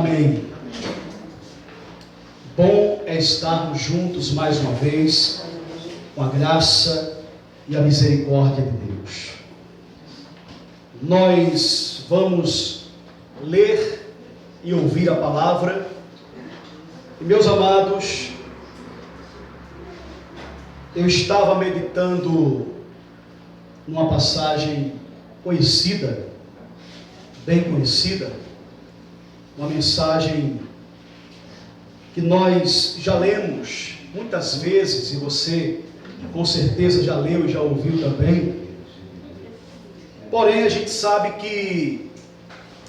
Amém. Bom é estarmos juntos mais uma vez, com a graça e a misericórdia de Deus. Nós vamos ler e ouvir a palavra. E, meus amados, eu estava meditando numa passagem conhecida, bem conhecida, uma mensagem que nós já lemos muitas vezes, e você com certeza já leu e já ouviu também. Porém, a gente sabe que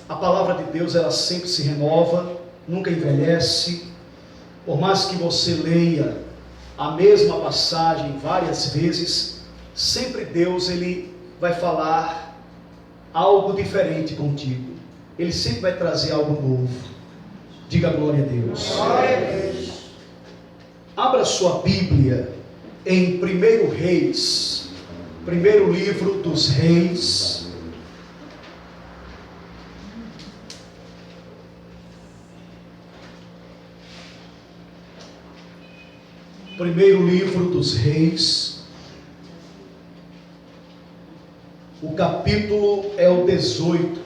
a palavra de Deus, ela sempre se renova, nunca envelhece. Por mais que você leia a mesma passagem várias vezes, sempre Deus, ele vai falar algo diferente contigo. Ele sempre vai trazer algo novo. Diga glória a Deus. Glória a Deus. Abra sua Bíblia em 1 Reis, primeiro livro dos Reis. Primeiro livro dos Reis. O capítulo é o 18.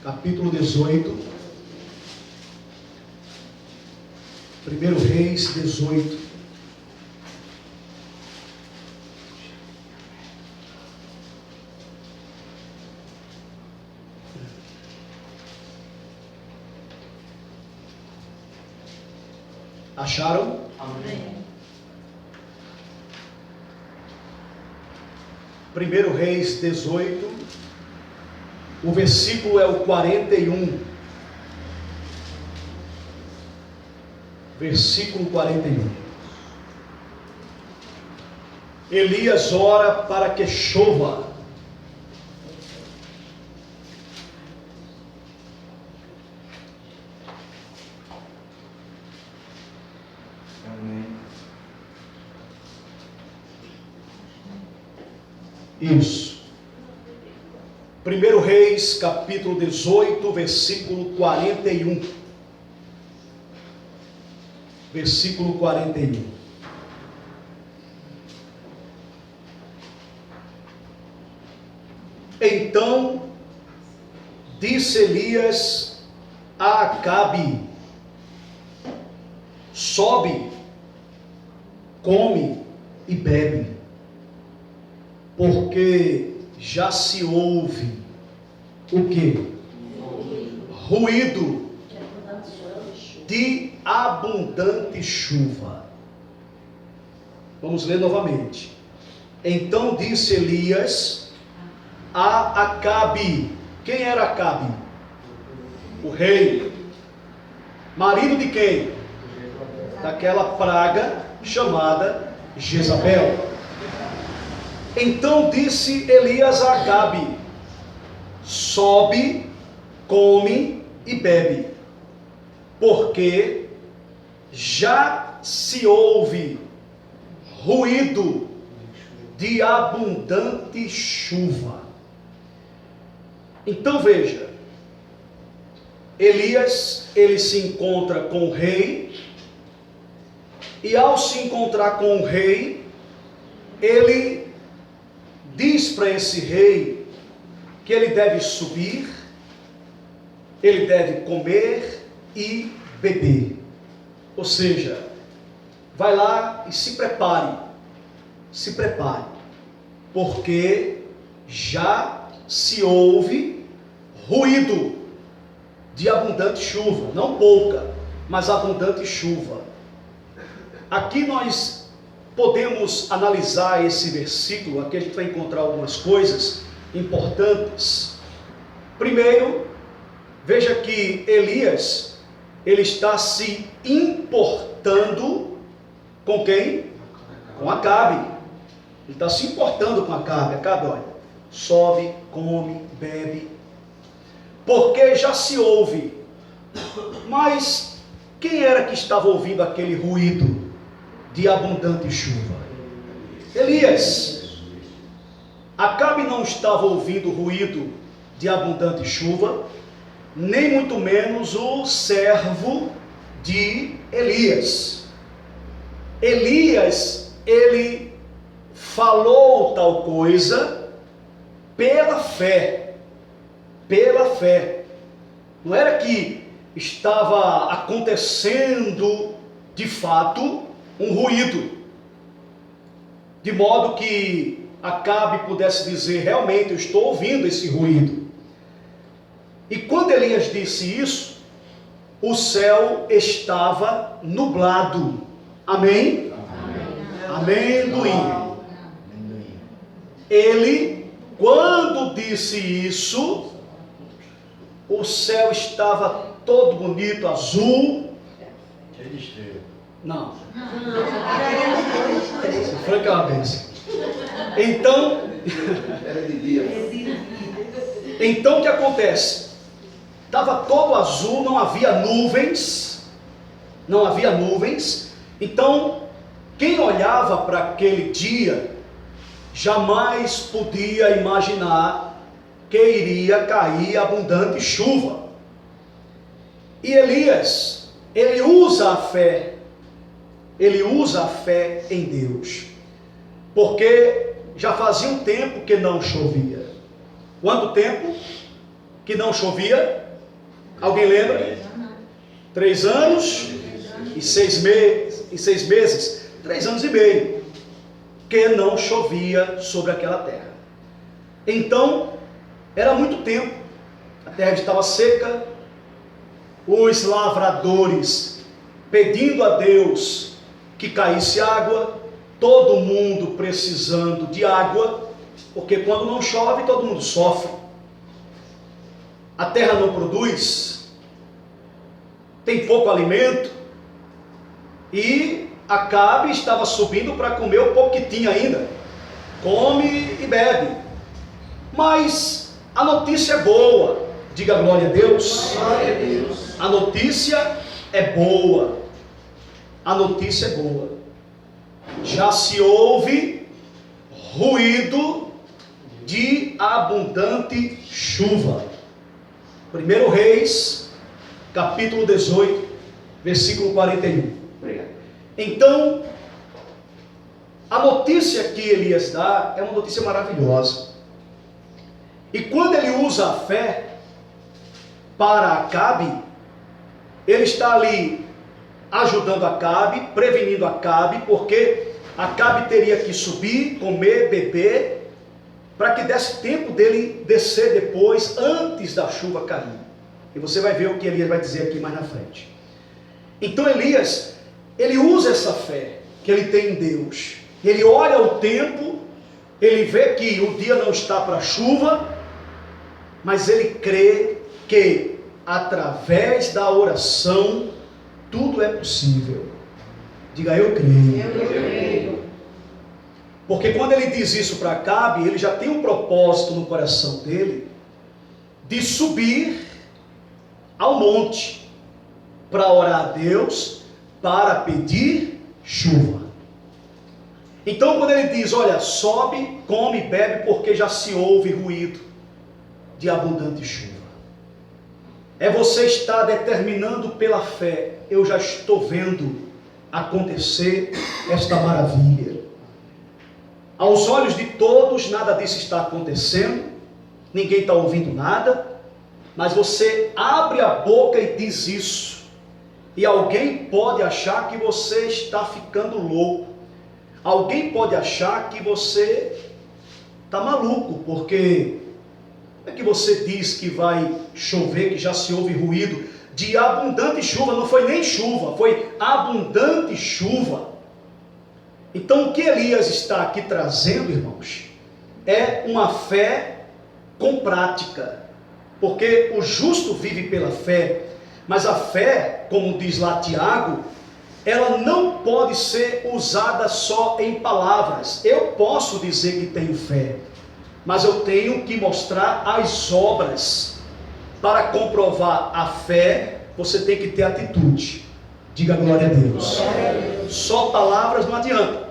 Capítulo 18. 1 Reis 18. Acharam? Amém. 1 Reis 18, o versículo é o 41. Versículo 41. Elias ora para que chova. Amém. Isso. 1 Reis, capítulo 18, versículo 41. Versículo 41. Então disse Elias a Acabe: sobe, come e bebe, porque já se ouve o quê? Ruído de abundante chuva. Vamos ler novamente. Então disse Elias a Acabe. Quem era Acabe? O rei. Marido de quem? Daquela praga chamada Jezabel. Então disse Elias a Acabe: sobe, come e bebe, porque já se ouve ruído de abundante chuva. Então veja, Elias, ele se encontra com o rei, e ao se encontrar com o rei, ele diz para esse rei que ele deve subir, ele deve comer e beber. Ou seja, vai lá e se prepare, porque já se ouve ruído de abundante chuva, não pouca, mas abundante chuva. Aqui nós podemos analisar esse versículo, aqui a gente vai encontrar algumas coisas importantes. Primeiro, veja que Elias, ele está se importando com quem? Com Acabe. Ele está se importando com Acabe. Acabe, olha, sobe, come, bebe, porque já se ouve. Mas quem era que estava ouvindo aquele ruído de abundante chuva? Elias. Acabe não estava ouvindo o ruído de abundante chuva, nem muito menos o servo de Elias. Elias, ele falou tal coisa pela fé. Pela fé. Não era que estava acontecendo de fato um ruído, de modo que Acabe pudesse dizer: realmente eu estou ouvindo esse ruído. E quando Elias disse isso, o céu estava nublado. Amém? Amendoim. Ele, quando disse isso, o céu estava todo bonito, azul. Cheio de estrela. Não. Isso foi que é uma bênção. Então, Era de dia. então o que acontece? Estava todo azul, não havia nuvens. Não havia nuvens. Então, quem olhava para aquele dia, jamais podia imaginar que iria cair abundante chuva. E Elias, ele usa a fé em Deus, porque já fazia um tempo que não chovia. Quanto tempo que não chovia? Alguém lembra? 3 anos e 6 meses, 3 anos e meio, que não chovia sobre aquela terra. Então, era muito tempo, a terra estava seca, os lavradores pedindo a Deus que caísse água, todo mundo precisando de água, porque quando não chove todo mundo sofre. A terra não produz, tem pouco alimento, e Acabe estava subindo para comer o pouco que tinha ainda. Come e bebe. Mas a notícia é boa. Diga glória a Deus. Glória a Deus. A notícia é boa. A notícia é boa. Já se ouve ruído de abundante chuva. 1 Reis, capítulo 18, versículo 41. Então, a notícia que Elias dá é uma notícia maravilhosa. E quando ele usa a fé para Acabe, ele está ali ajudando Acabe, prevenindo Acabe, porque Acabe teria que subir, comer, beber, para que desse tempo dele descer depois, antes da chuva cair. E você vai ver o que Elias vai dizer aqui mais na frente. Então Elias, ele usa essa fé que ele tem em Deus. Ele olha o tempo, ele vê que o dia não está para chuva, mas ele crê que através da oração tudo é possível. Diga: eu creio. Eu creio. Porque quando ele diz isso para Acabe, ele já tem um propósito no coração dele de subir ao monte para orar a Deus, para pedir chuva. Então quando ele diz: olha, sobe, come e bebe, porque já se ouve ruído de abundante chuva, é você estar determinando pela fé: eu já estou vendo acontecer esta maravilha. Aos olhos de todos nada disso está acontecendo, ninguém está ouvindo nada, mas você abre a boca e diz isso, e alguém pode achar que você está ficando louco, alguém pode achar que você está maluco, porque como é que você diz que vai chover, que já se ouve ruído de abundante chuva? Não foi nem chuva, foi abundante chuva. Então o que Elias está aqui trazendo, irmãos, é uma fé com prática, porque o justo vive pela fé, mas a fé, como diz lá Tiago, ela não pode ser usada só em palavras. Eu posso dizer que tenho fé, mas eu tenho que mostrar as obras. Para comprovar a fé, você tem que ter atitude. Diga glória a Deus. Só palavras não adianta.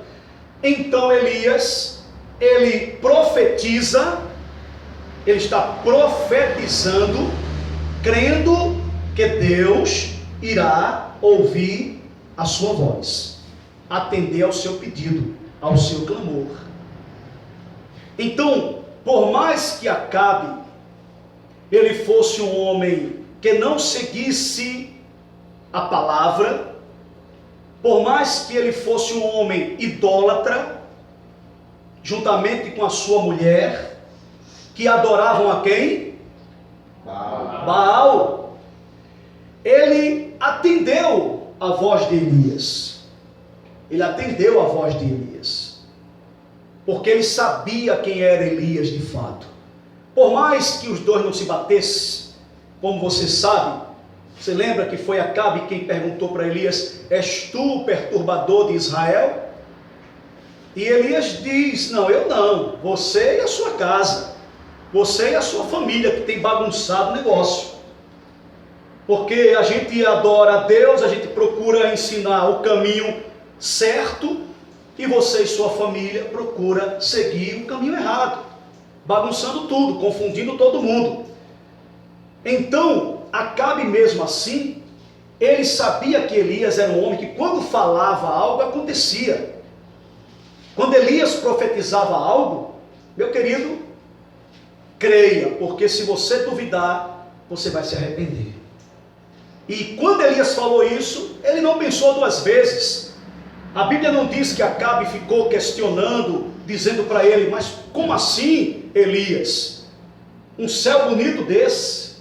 Então Elias, ele profetiza, ele está profetizando crendo que Deus irá ouvir a sua voz, atender ao seu pedido, ao seu clamor. Então, por mais que Acabe ele fosse um homem que não seguisse a palavra, por mais que ele fosse um homem idólatra, juntamente com a sua mulher, que adoravam a quem? Baal. Ele atendeu a voz de Elias. Ele atendeu a voz de Elias, porque ele sabia quem era Elias de fato. Por mais que os dois não se batessem, como você sabe, você lembra que foi Acabe quem perguntou para Elias: és tu o perturbador de Israel? E Elias diz: não, eu não, você e a sua casa, você e a sua família que tem bagunçado o negócio. Porque a gente adora a Deus, a gente procura ensinar o caminho certo, e você e sua família procura seguir o caminho errado, bagunçando tudo, confundindo todo mundo. Então, Acabe mesmo assim, ele sabia que Elias era um homem que quando falava algo, acontecia. Quando Elias profetizava algo, meu querido, creia, porque se você duvidar, você vai se arrepender. E quando Elias falou isso, ele não pensou duas vezes. A Bíblia não diz que Acabe ficou questionando, dizendo para ele: mas como assim, Elias? Um céu bonito desse,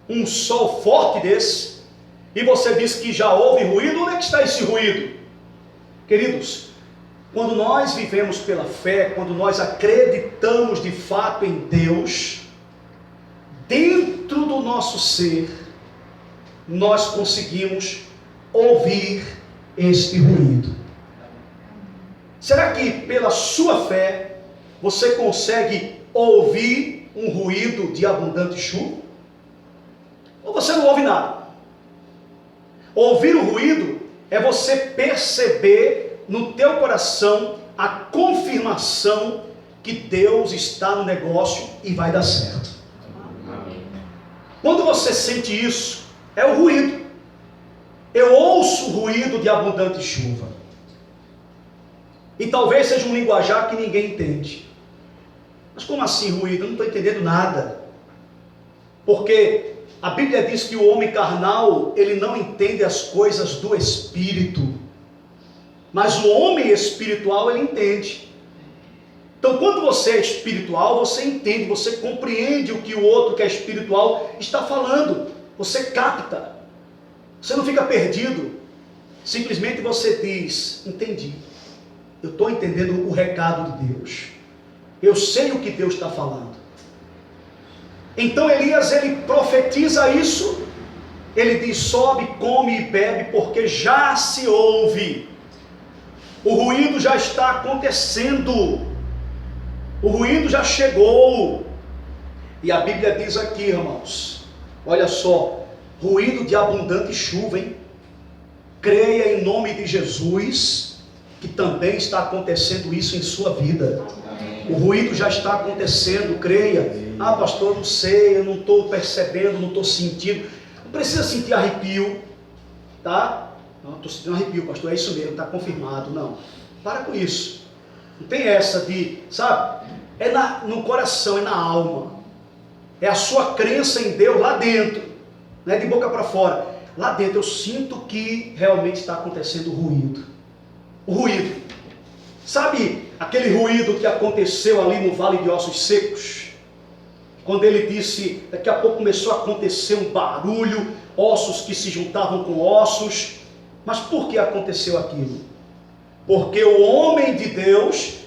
um sol forte desse, e você diz que já houve ruído? Onde é que está esse ruído? Queridos, quando nós vivemos pela fé, quando nós acreditamos de fato em Deus, dentro do nosso ser, nós conseguimos ouvir este ruído. Será que pela sua fé você consegue ouvir um ruído de abundante chuva? Ou você não ouve nada? Ouvir o ruído é você perceber no teu coração a confirmação que Deus está no negócio e vai dar certo. Quando você sente isso, é o ruído. Eu ouço o ruído de abundante chuva. E talvez seja um linguajar que ninguém entende. Mas como assim ruído? Eu não estou entendendo nada. Porque a Bíblia diz que o homem carnal, ele não entende as coisas do Espírito. Mas o homem espiritual, ele entende. Então, quando você é espiritual, você entende, você compreende o que o outro que é espiritual está falando. Você capta. Você não fica perdido. Simplesmente você diz: entendi. Eu estou entendendo o recado de Deus. Eu sei o que Deus está falando. Então Elias, ele profetiza isso. Ele diz: sobe, come e bebe, porque já se ouve. O ruído já está acontecendo. O ruído já chegou. E a Bíblia diz aqui, irmãos, olha só, ruído de abundante chuva, hein? Creia em nome de Jesus, que também está acontecendo isso em sua vida. O ruído já está acontecendo, creia. Ah, pastor, não sei, eu não estou percebendo, não estou sentindo. Não precisa sentir arrepio, tá? Não, estou sentindo arrepio, pastor, é isso mesmo, está confirmado. Não, para com isso. Não tem essa de, sabe? É no coração, é na alma. É a sua crença em Deus lá dentro. Não é de boca para fora. Lá dentro eu sinto que realmente está acontecendo o ruído. O ruído. Sabe aquele ruído que aconteceu ali no Vale de Ossos Secos? Quando ele disse, daqui a pouco começou a acontecer um barulho, ossos que se juntavam com ossos. Mas por que aconteceu aquilo? Porque o homem de Deus,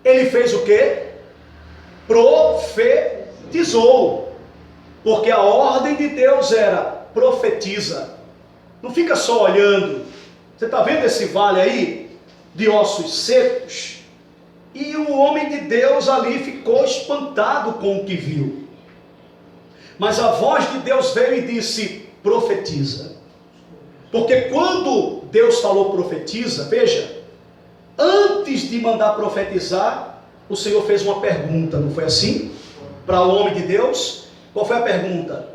ele fez o quê? Profetizou. Porque a ordem de Deus era: profetiza. Não fica só olhando. Você está vendo esse vale aí de ossos secos? E o homem de Deus ali ficou espantado com o que viu. Mas a voz de Deus veio e disse: profetiza. Porque quando Deus falou profetiza, veja, antes de mandar profetizar, o Senhor fez uma pergunta, não foi assim? Para o homem de Deus, qual foi a pergunta?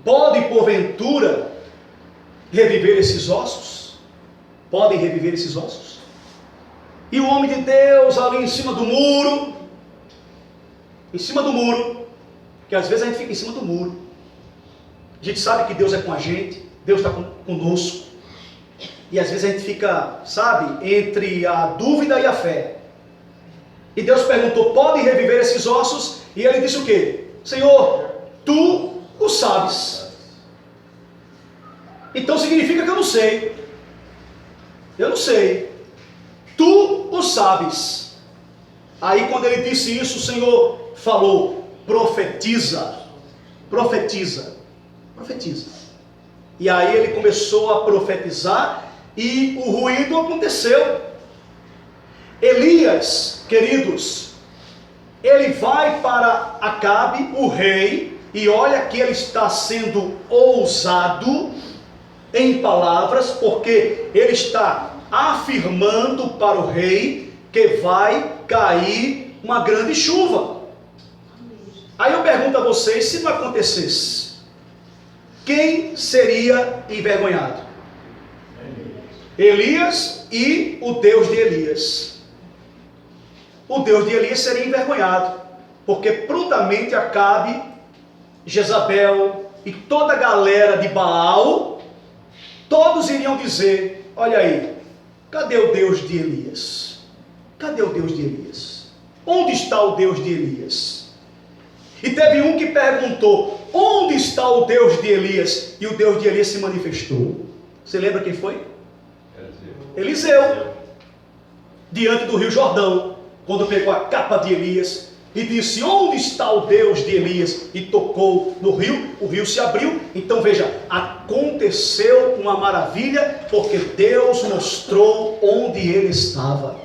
Pode porventura reviver esses ossos? Podem reviver esses ossos? E o homem de Deus ali em cima do muro, que às vezes a gente fica em cima do muro. A gente sabe que Deus é com a gente, Deus está conosco. E às vezes a gente fica, sabe, entre a dúvida e a fé. E Deus perguntou, pode reviver esses ossos? E ele disse o quê? Senhor, tu o sabes. Então significa que eu não sei. Eu não sei. Tu o sabes. Aí quando ele disse isso, o Senhor falou, profetiza. E aí ele começou a profetizar e o ruído aconteceu. Elias, queridos, ele vai para Acabe, o rei, e olha que ele está sendo ousado em palavras, porque ele está afirmando para o rei que vai cair uma grande chuva. Aí eu pergunto a vocês, se não acontecesse, quem seria envergonhado? Elias e o Deus de Elias. O Deus de Elias seria envergonhado, porque prontamente Acabe, Jezabel e toda a galera de Baal, todos iriam dizer, olha aí, cadê o Deus de Elias? Cadê o Deus de Elias? Onde está o Deus de Elias? E teve um que perguntou, onde está o Deus de Elias? E o Deus de Elias se manifestou. Você lembra quem foi? Eliseu. Diante do rio Jordão, quando pegou a capa de Elias e disse, onde está o Deus de Elias? E tocou no rio, o rio se abriu. Então veja, aconteceu uma maravilha, porque Deus mostrou onde ele estava.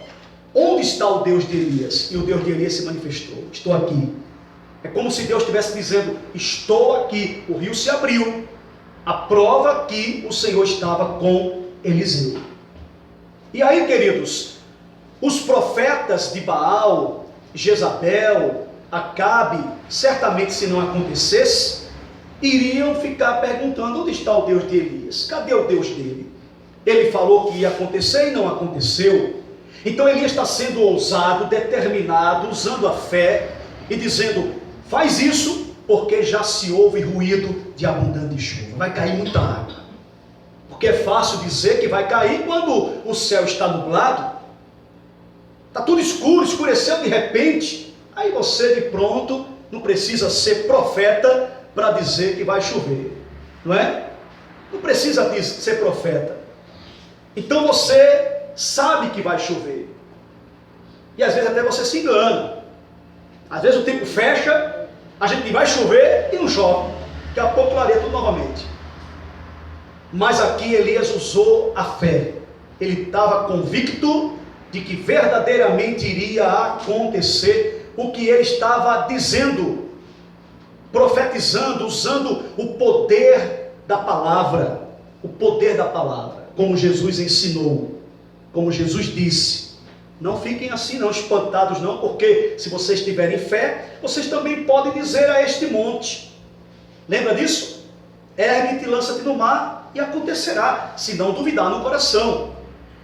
Onde está o Deus de Elias? E o Deus de Elias se manifestou, estou aqui. É como se Deus estivesse dizendo, estou aqui. O rio se abriu, a prova que o Senhor estava com Eliseu. E aí, queridos, os profetas de Baal, Jezabel, Acabe, certamente se não acontecesse, iriam ficar perguntando, onde está o Deus de Elias? Cadê o Deus dele? Ele falou que ia acontecer e não aconteceu. Então Elias está sendo ousado, determinado, usando a fé e dizendo, faz isso, porque já se ouve ruído de abundante chuva, vai cair muita água. Porque é fácil dizer que vai cair quando o céu está nublado, está tudo escuro, escureceu de repente, aí você de pronto não precisa ser profeta para dizer que vai chover, não é? Não precisa ser profeta. Então você sabe que vai chover, e às vezes até você se engana. Às vezes o tempo fecha, a gente vai chover e não chove, daqui a pouco clareia tudo novamente. Mas aqui Elias usou a fé, ele estava convicto de que verdadeiramente iria acontecer o que ele estava dizendo, profetizando, usando o poder da palavra, como Jesus ensinou, como Jesus disse. Não fiquem assim não, espantados não, porque se vocês tiverem fé, vocês também podem dizer a este monte, lembra disso? Ergue-te e lança-te no mar, e acontecerá, se não duvidar no coração.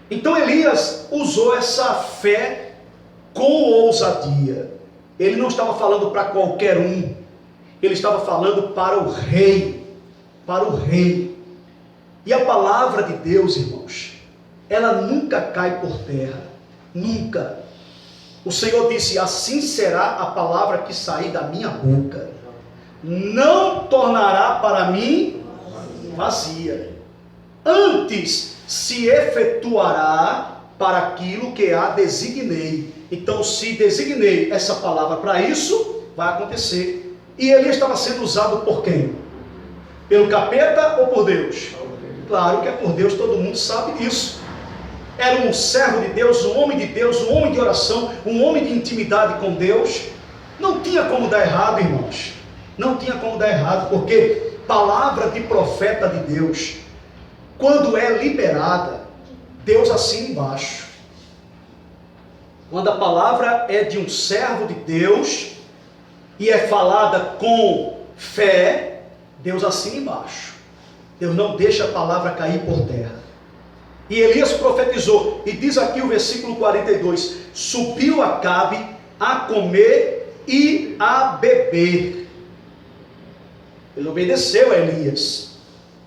Então Elias usou essa fé com ousadia. Ele não estava falando para qualquer um, ele estava falando para o rei, E a palavra de Deus, irmãos, ela nunca cai por terra, nunca. O Senhor disse, assim será a palavra que sair da minha boca, não tornará para mim vazia, antes se efetuará para aquilo que a designei. Então, se designei essa palavra para isso, vai acontecer. E ele estava sendo usado por quem? Pelo capeta ou por Deus? Claro que é por Deus, todo mundo sabe disso. Era um servo de Deus, um homem de Deus, um homem de oração, um homem de intimidade com Deus. Não tinha como dar errado, irmãos. Não tinha como dar errado, porque palavra de profeta de Deus, quando é liberada, Deus assina embaixo. Quando a palavra é de um servo de Deus, e é falada com fé, Deus assina embaixo. Deus não deixa a palavra cair por terra. E Elias profetizou, e diz aqui o versículo 42, subiu Acabe a comer e a beber. Ele obedeceu a Elias.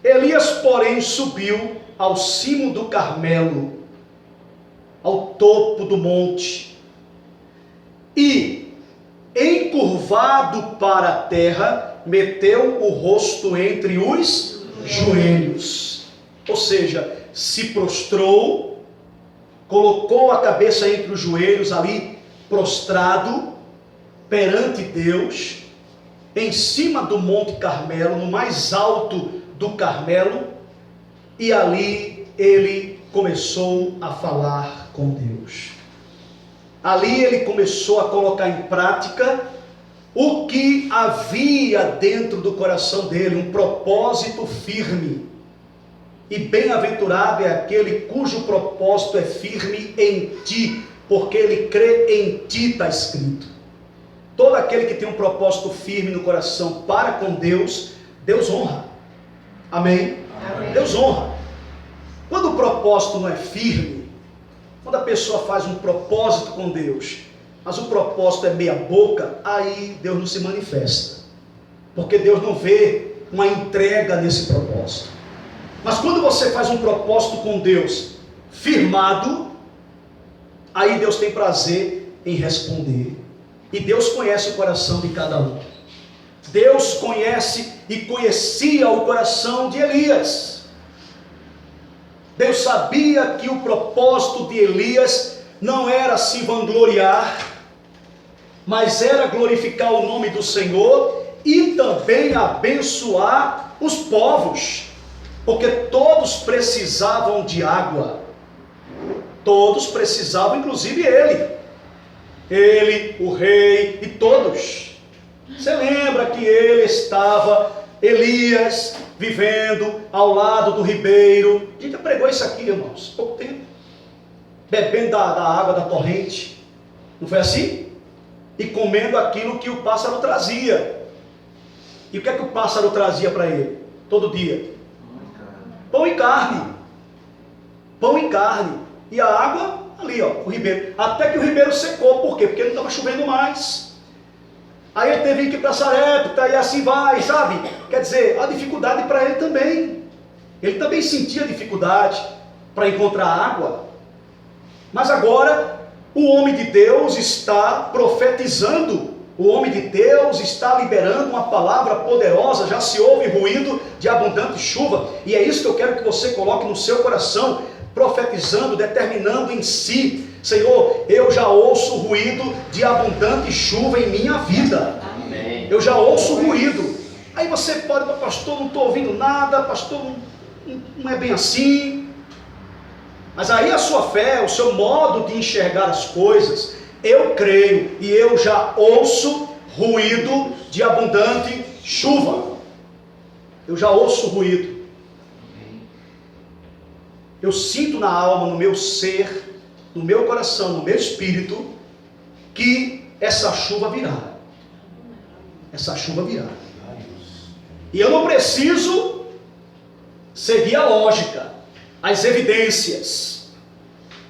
Elias, porém, subiu ao cimo do Carmelo, ao topo do monte, e, encurvado para a terra, meteu o rosto entre os joelhos. Ou seja, se prostrou, colocou a cabeça entre os joelhos ali, prostrado, perante Deus, em cima do Monte Carmelo, no mais alto do Carmelo, e ali ele começou a falar com Deus. Ali ele começou a colocar em prática o que havia dentro do coração dele, um propósito firme. E bem-aventurado é aquele cujo propósito é firme em ti, porque ele crê em ti, está escrito. Todo aquele que tem um propósito firme no coração para com Deus, Deus honra. Amém? Amém. Deus honra. Quando o propósito não é firme, quando a pessoa faz um propósito com Deus, mas o propósito é meia boca, aí Deus não se manifesta. Porque Deus não vê uma entrega nesse propósito. Mas quando você faz um propósito com Deus firmado, aí Deus tem prazer em responder. E Deus conhece o coração de cada um. Deus conhece e conhecia o coração de Elias. Deus sabia que o propósito de Elias não era se vangloriar, mas era glorificar o nome do Senhor e também abençoar os povos, porque todos precisavam de água. Todos precisavam, inclusive ele, o rei e todos. Você lembra que Elias, vivendo ao lado do ribeiro. A gente já pregou isso aqui, irmãos, pouco tempo. Bebendo da água da torrente. Não foi assim? E comendo aquilo que o pássaro trazia. E o que é que o pássaro trazia para ele? Todo dia? Pão e carne. Pão e carne. E a água ali, ó, o ribeiro. Até que o ribeiro secou. Por quê? Porque não estava chovendo mais. Aí ele teve que ir para Sarepta e assim vai, sabe? Quer dizer, a dificuldade para ele também. Ele também sentia dificuldade para encontrar água. Mas agora, o homem de Deus está profetizando. O homem de Deus está liberando uma palavra poderosa. Já se ouve ruído de abundante chuva. E é isso que eu quero que você coloque no seu coração. Profetizando, determinando em si: Senhor, eu já ouço ruído de abundante chuva em minha vida. Amém. Eu já ouço ruído. Aí você pode, pastor, não estou ouvindo nada, pastor, não é bem assim. Mas aí a sua fé, o seu modo de enxergar as coisas, eu creio e eu já ouço ruído de abundante chuva. Eu já ouço ruído. Eu sinto na alma, no meu ser, no meu coração, no meu espírito, que essa chuva virá. Essa chuva virá. E eu não preciso seguir a lógica, as evidências.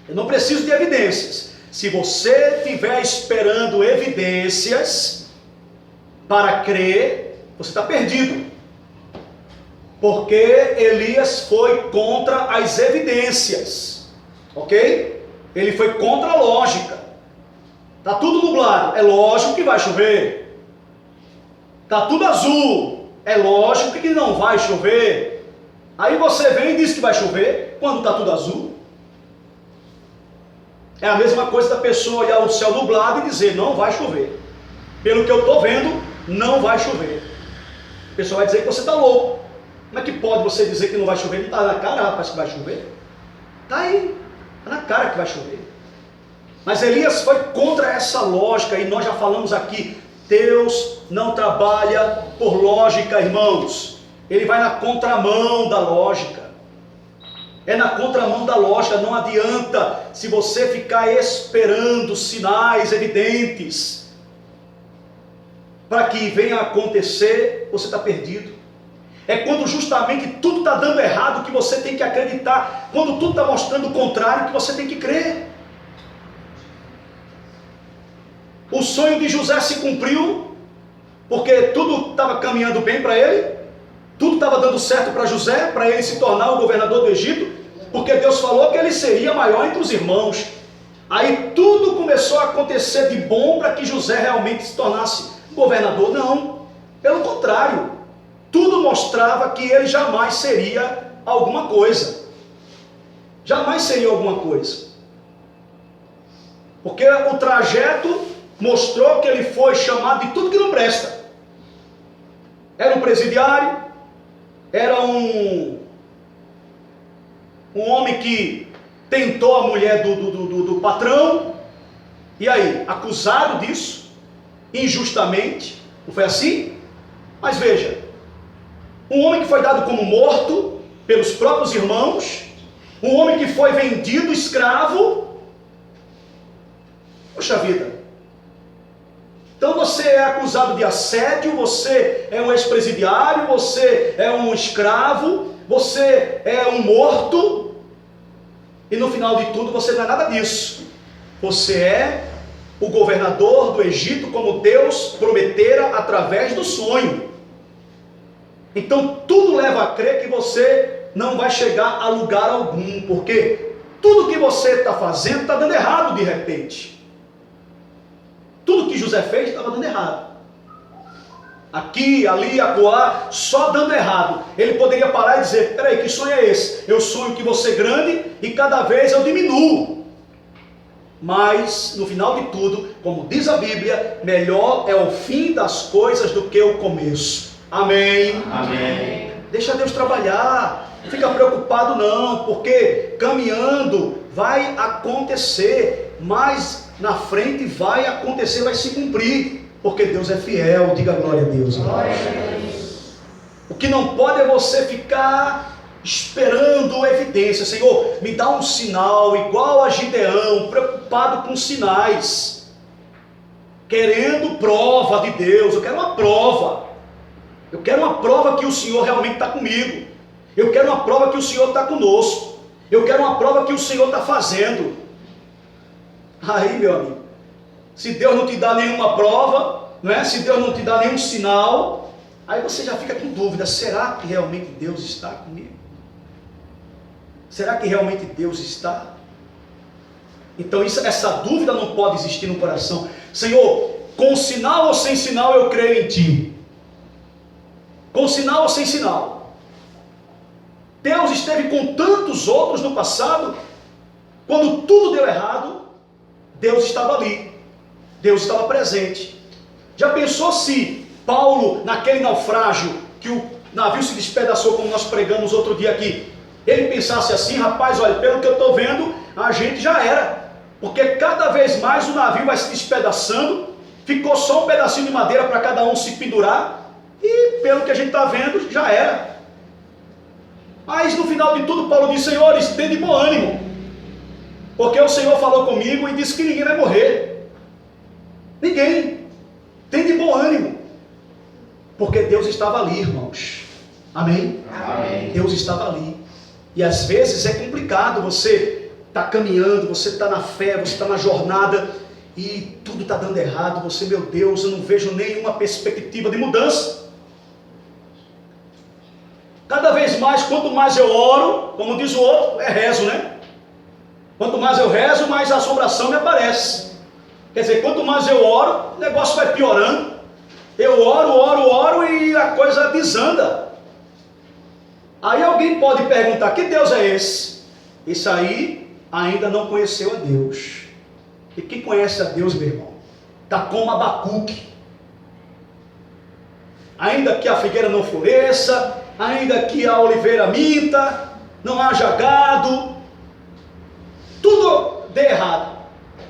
Eu não preciso de evidências. Se você estiver esperando evidências para crer, você está perdido. Porque Elias foi contra as evidências, ok? Ele foi contra a lógica. Está tudo nublado, é lógico que vai chover. Está tudo azul, é lógico que não vai chover. Aí você vem e diz que vai chover, quando está tudo azul. É a mesma coisa da pessoa olhar o céu nublado e dizer, não vai chover. Pelo que eu estou vendo, não vai chover. A pessoa vai dizer que você está louco. Como é que pode você dizer que não vai chover? Não está na cara, rapaz, que vai chover? Está aí, está na cara que vai chover. Mas Elias foi contra essa lógica, e nós já falamos aqui, Deus não trabalha por lógica, irmãos. Ele vai na contramão da lógica. É na contramão da lógica, não adianta se você ficar esperando sinais evidentes para que venha a acontecer, você está perdido. É quando justamente tudo está dando errado que você tem que acreditar. Quando tudo está mostrando o contrário que você tem que crer. O sonho de José se cumpriu, porque tudo estava caminhando bem para ele. Tudo estava dando certo para José, para ele se tornar o governador do Egito. Porque Deus falou que ele seria maior entre os irmãos. Aí tudo começou a acontecer de bom para que José realmente se tornasse governador. Não, pelo contrário. Tudo mostrava que ele jamais seria alguma coisa. Jamais seria alguma coisa. Porque o trajeto mostrou que ele foi chamado de tudo que não presta. Era um presidiário, era um homem que tentou a mulher do patrão, e aí, acusado disso, injustamente, não foi assim? Mas veja, um homem que foi dado como morto pelos próprios irmãos, um homem que foi vendido escravo. Poxa vida, então você é acusado de assédio, você é um ex-presidiário, você é um escravo, você é um morto, e no final de tudo você não é nada disso. Você é o governador do Egito, como Deus prometera através do sonho. Então tudo leva a crer que você não vai chegar a lugar algum, porque tudo que você está fazendo está dando errado de repente. Tudo que José fez estava dando errado. Aqui, ali, acolá, só dando errado. Ele poderia parar e dizer: peraí, que sonho é esse? Eu sonho que você é grande e cada vez eu diminuo. Mas, no final de tudo, como diz a Bíblia, melhor é o fim das coisas do que o começo. Amém? Amém. Deixa Deus trabalhar. Não fica preocupado não, porque caminhando vai acontecer, mas na frente vai acontecer, vai se cumprir, porque Deus é fiel. Diga glória a Deus. Glória a Deus. O que não pode é você ficar esperando evidência. Senhor, me dá um sinal igual a Gideão, preocupado com sinais, querendo prova de Deus. Eu quero uma prova. Eu quero uma prova que o Senhor realmente está comigo. Eu quero uma prova que o Senhor está conosco. Eu quero uma prova que o Senhor está fazendo. Aí, meu amigo, se Deus não te dá nenhuma prova, não é? Se Deus não te dá nenhum sinal, aí você já fica com dúvida: será que realmente Deus está comigo? Será que realmente Deus está? Então essa dúvida não pode existir no coração. Senhor, com sinal ou sem sinal eu creio em Ti. Com sinal ou sem sinal. Deus esteve com tantos outros no passado. Quando tudo deu errado, Deus estava ali. Deus estava presente. Já pensou se Paulo, naquele naufrágio, que o navio se despedaçou, como nós pregamos outro dia aqui, ele pensasse assim: rapaz, olha, pelo que eu estou vendo, a gente já era. Porque cada vez mais o navio vai se despedaçando, ficou só um pedacinho de madeira para cada um se pendurar, e pelo que a gente está vendo, já era. Mas no final de tudo, Paulo diz: senhores, tem de bom ânimo, porque o Senhor falou comigo e disse que ninguém vai morrer. Ninguém. Tem de bom ânimo, porque Deus estava ali, irmãos. Amém? Amém. Deus estava ali. E às vezes é complicado. Você está caminhando, você está na fé, você está na jornada e tudo está dando errado. Você, meu Deus, eu não vejo nenhuma perspectiva de mudança. Cada vez mais, quanto mais eu oro, como diz o outro, é rezo, né? Quanto mais eu rezo, mais a assombração me aparece. Quer dizer, quanto mais eu oro, o negócio vai piorando. Eu oro e a coisa desanda. Aí alguém pode perguntar: que Deus é esse? Esse aí ainda não conheceu a Deus. E quem conhece a Deus, meu irmão, está como Abacuque. Ainda que a figueira não floresça, ainda que a oliveira minta, não haja gado, tudo dê errado,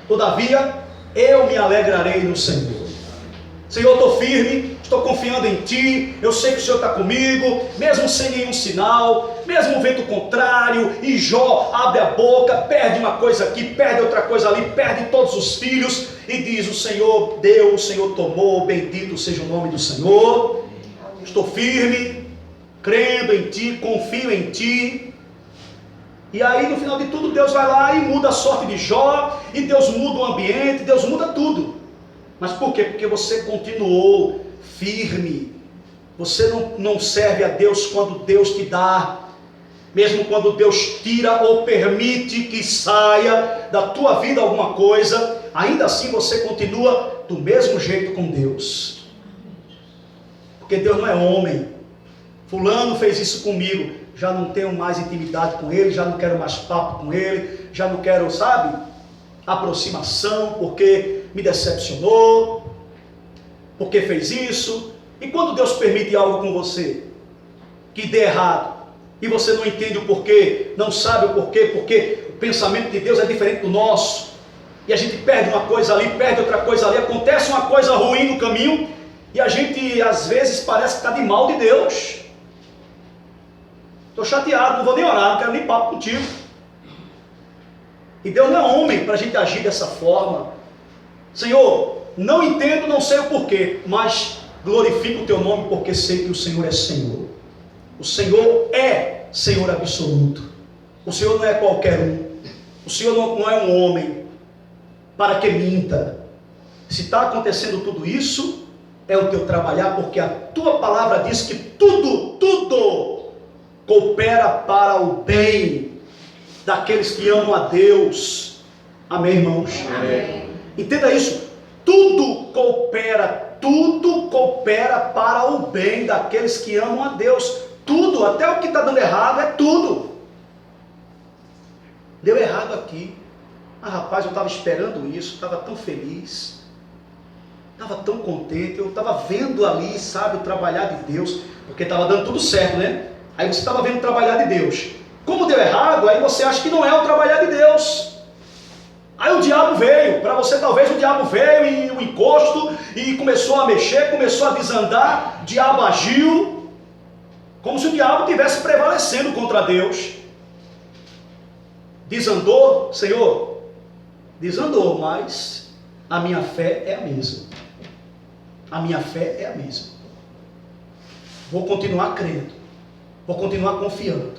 todavia eu me alegrarei no Senhor. Senhor, estou firme, estou confiando em Ti, eu sei que o Senhor está comigo, mesmo sem nenhum sinal, mesmo o vento contrário, e Jó abre a boca, perde uma coisa aqui, perde outra coisa ali, perde todos os filhos, e diz: o Senhor deu, o Senhor tomou, bendito seja o nome do Senhor. Estou firme, crendo em ti, confio em ti. E aí no final de tudo Deus vai lá e muda a sorte de Jó, e Deus muda o ambiente, Deus muda tudo. Mas por quê? Porque você continuou firme. Você não serve a Deus quando Deus te dá. Mesmo quando Deus tira ou permite que saia da tua vida alguma coisa, ainda assim você continua do mesmo jeito com Deus. Porque Deus não é homem. Fulano fez isso comigo, já não tenho mais intimidade com ele, já não quero mais papo com ele, já não quero, sabe, aproximação, porque me decepcionou, porque fez isso. E quando Deus permite algo com você que dê errado, e você não entende o porquê, não sabe o porquê, porque o pensamento de Deus é diferente do nosso, e a gente perde uma coisa ali, perde outra coisa ali, acontece uma coisa ruim no caminho, e a gente às vezes parece que está de mal de Deus. Estou chateado, não vou nem orar, não quero nem papo contigo. E Deus não é homem para a gente agir dessa forma. Senhor, não entendo, não sei o porquê, mas glorifico o teu nome porque sei que o Senhor é Senhor. O Senhor é Senhor absoluto. O Senhor não é qualquer um. O Senhor não é um homem para que minta. Se está acontecendo tudo isso, é o teu trabalhar, porque a tua palavra diz que tudo coopera para o bem daqueles que amam a Deus. Amém, irmãos? Amém. Entenda isso. Tudo coopera para o bem daqueles que amam a Deus. Tudo, até o que está dando errado, é tudo. Deu errado aqui. Rapaz, eu estava esperando isso, estava tão feliz, estava tão contente, eu estava vendo ali, sabe, o trabalhar de Deus, porque estava dando tudo certo, né? Aí você estava vendo o trabalhar de Deus. Como deu errado, aí você acha que não é o trabalhar de Deus. Aí o diabo veio, para você talvez o diabo veio e o encosto, e começou a mexer, começou a desandar, o diabo agiu, como se o diabo estivesse prevalecendo contra Deus. Desandou, Senhor? Desandou, mas a minha fé é a mesma. A minha fé é a mesma. Vou continuar crendo, vou continuar confiando.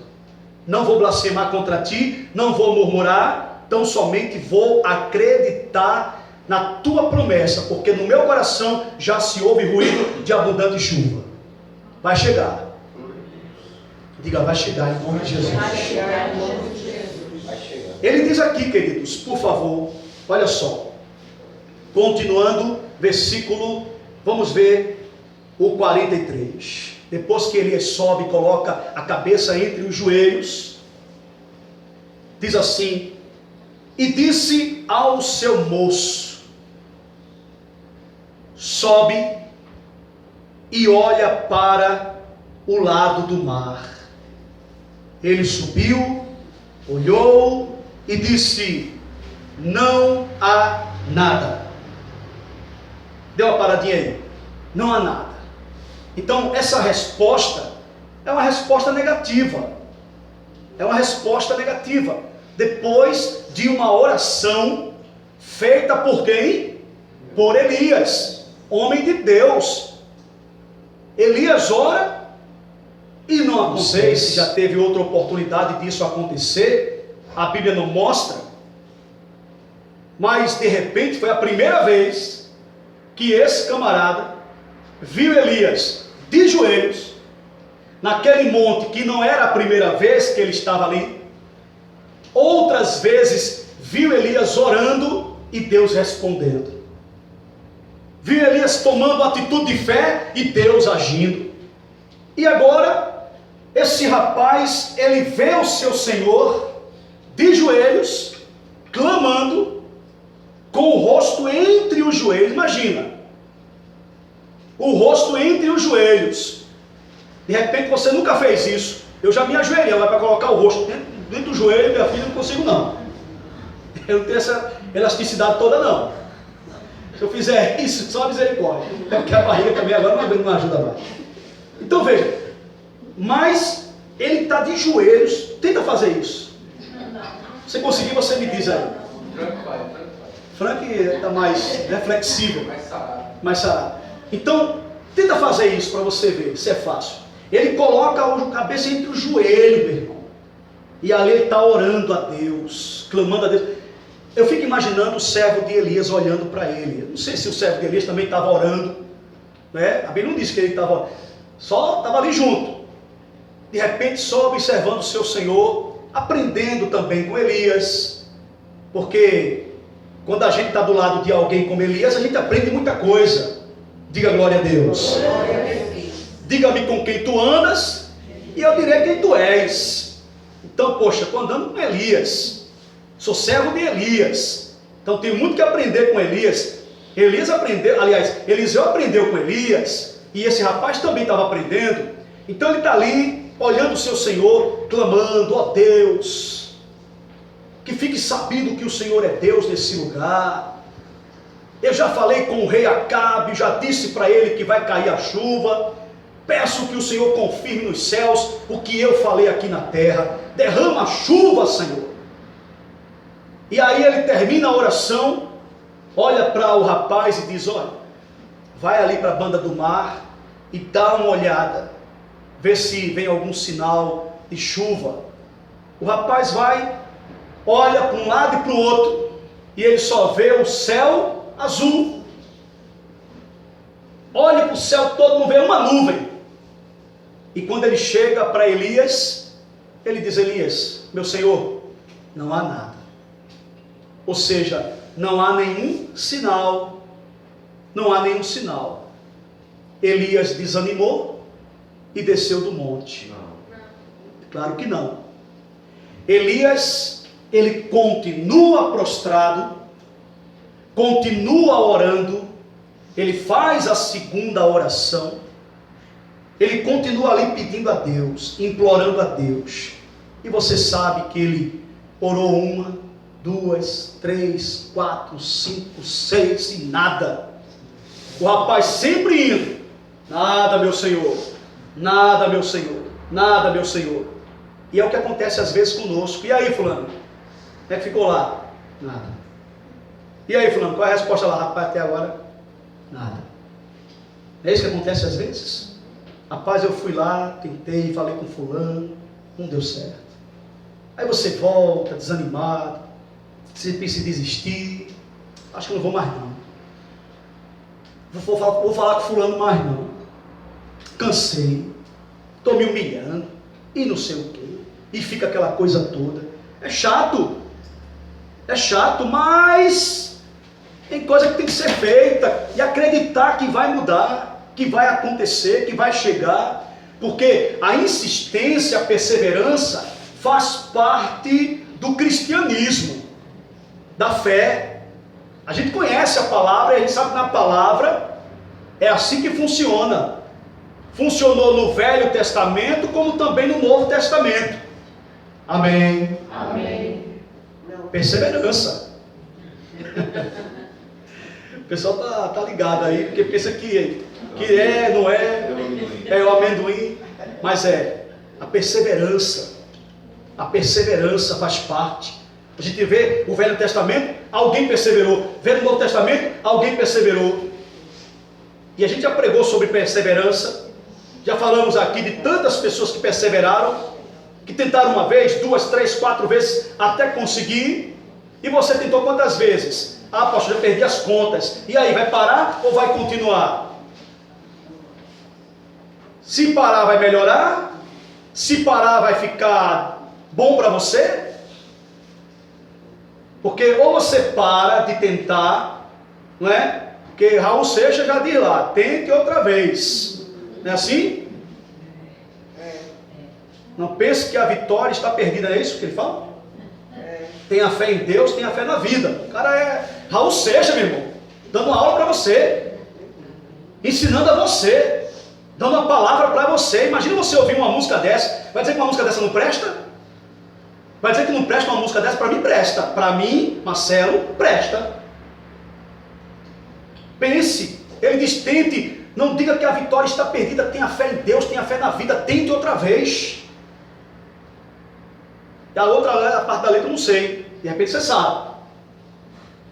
Não vou blasfemar contra ti, não vou murmurar, tão somente vou acreditar na tua promessa, porque no meu coração já se ouve ruído de abundante chuva. Vai chegar. Diga, vai chegar em nome de Jesus. Vai chegar em nome de Jesus. Vai chegar. Ele diz aqui, queridos, por favor, olha só. Continuando, versículo, vamos ver o 43. Depois que Elias sobe e coloca a cabeça entre os joelhos, diz assim: e disse ao seu moço: sobe e olha para o lado do mar. Ele subiu, olhou e disse: não há nada. Deu uma paradinha aí. Não há nada. Então essa resposta é uma resposta negativa. É uma resposta negativa. Depois de uma oração feita por quem? Por Elias, homem de Deus. Elias ora e não sei se já teve outra oportunidade disso acontecer. A Bíblia não mostra. Mas de repente foi a primeira vez que esse camarada viu Elias de joelhos, naquele monte que não era a primeira vez que ele estava ali. Outras vezes viu Elias orando e Deus respondendo. Viu Elias tomando atitude de fé e Deus agindo. E agora, esse rapaz, ele vê o seu Senhor de joelhos, clamando, com o rosto entre os joelhos. Imagina, o rosto entre os joelhos. De repente você nunca fez isso. Eu já me ajoelhei, mas para colocar o rosto dentro do joelho, minha filha, não consigo não. Eu não tenho essa elasticidade toda não. Se eu fizer isso, só misericórdia. Porque a barriga também agora não ajuda mais. Então veja, mas ele está de joelhos. Tenta fazer isso. Se conseguir, você me diz aí. Frank está mais flexível, mais sarado. Então, tenta fazer isso para você ver se é fácil. Ele coloca a cabeça entre o joelho, meu irmão. E ali ele está orando a Deus, clamando a Deus. Eu fico imaginando o servo de Elias olhando para ele. Eu não sei se o servo de Elias também estava orando, né? A Bíblia não diz que ele estava, só estava ali junto. De repente só observando o seu Senhor, aprendendo também com Elias. Porque quando a gente está do lado de alguém como Elias, a gente aprende muita coisa. Diga glória a Deus. Diga-me com quem tu andas, e eu direi quem tu és. Então, poxa, estou andando com Elias. Sou servo de Elias. Então tenho muito que aprender com Elias. Elias aprendeu, aliás, Eliseu aprendeu com Elias. E esse rapaz também estava aprendendo. Então ele está ali, olhando o seu Senhor, clamando, ó Deus, que fique sabido que o Senhor é Deus nesse lugar. Eu já falei com o rei Acabe, já disse para ele que vai cair a chuva. Peço que o Senhor confirme nos céus o que eu falei aqui na terra. Derrama a chuva, Senhor. E aí ele termina a oração, olha para o rapaz e diz, olha, vai ali para a banda do mar e dá uma olhada, vê se vem algum sinal de chuva. O rapaz vai, olha para um lado e para o outro, e ele só vê o céu azul. Olha para o céu todo, não vê uma nuvem. E quando ele chega para Elias, ele diz, Elias, meu senhor, não há nada. Ou seja, não há nenhum sinal. Não há nenhum sinal. Elias desanimou e desceu do monte. Claro que não. Elias, ele continua prostrado, continua orando, ele faz a segunda oração, ele continua ali pedindo a Deus, implorando a Deus. E você sabe que ele orou 1, 2, 3, 4, 5, 6 e nada. O rapaz sempre indo, nada meu Senhor, nada meu Senhor, nada meu Senhor. E é o que acontece às vezes conosco. E aí fulano, como é que ficou lá? Nada. E aí fulano, qual é a resposta lá? Rapaz, até agora, nada. É isso que acontece às vezes? Rapaz, eu fui lá, tentei, falei com fulano, não deu certo. Aí você volta desanimado, você pensa em desistir, acho que não vou mais não. Vou falar com fulano mais não. Cansei, estou me humilhando, e não sei o quê, e fica aquela coisa toda. É chato, mas tem coisa que tem que ser feita, e acreditar que vai mudar, que vai acontecer, que vai chegar, porque a insistência, a perseverança faz parte do cristianismo, da fé. A gente conhece a palavra, a gente sabe que na palavra é assim que funciona. Funcionou no Velho Testamento, como também no Novo Testamento. Amém. Amém. Perseverança. O pessoal tá ligado aí, porque pensa que não é o amendoim, mas é a perseverança. A perseverança faz parte. A gente vê o Velho Testamento, alguém perseverou. Vê no Novo Testamento, alguém perseverou. E a gente já pregou sobre perseverança. Já falamos aqui de tantas pessoas que perseveraram, que tentaram uma vez, 2, 3, 4 vezes até conseguir. E você tentou quantas vezes? Ah, pastor, já perdi as contas. E aí, vai parar ou vai continuar? Se parar, vai melhorar? Se parar, vai ficar bom para você? Porque ou você para de tentar, não é? Porque Raul Seixas já diz lá, tente outra vez. Não é assim? Não pense que a vitória está perdida, é isso que ele fala? Tenha fé em Deus, tenha fé na vida. O cara é Raul Seixas, meu irmão, dando uma aula para você, ensinando a você, dando uma palavra para você. Imagina você ouvir uma música dessa. Vai dizer que uma música dessa não presta? Vai dizer que não presta uma música dessa? Para mim presta. Para mim, Marcelo, presta. Pense. Ele diz, tente. Não diga que a vitória está perdida. Tenha fé em Deus, tenha fé na vida. Tente outra vez. E a outra a parte da letra eu não sei. De repente você sabe.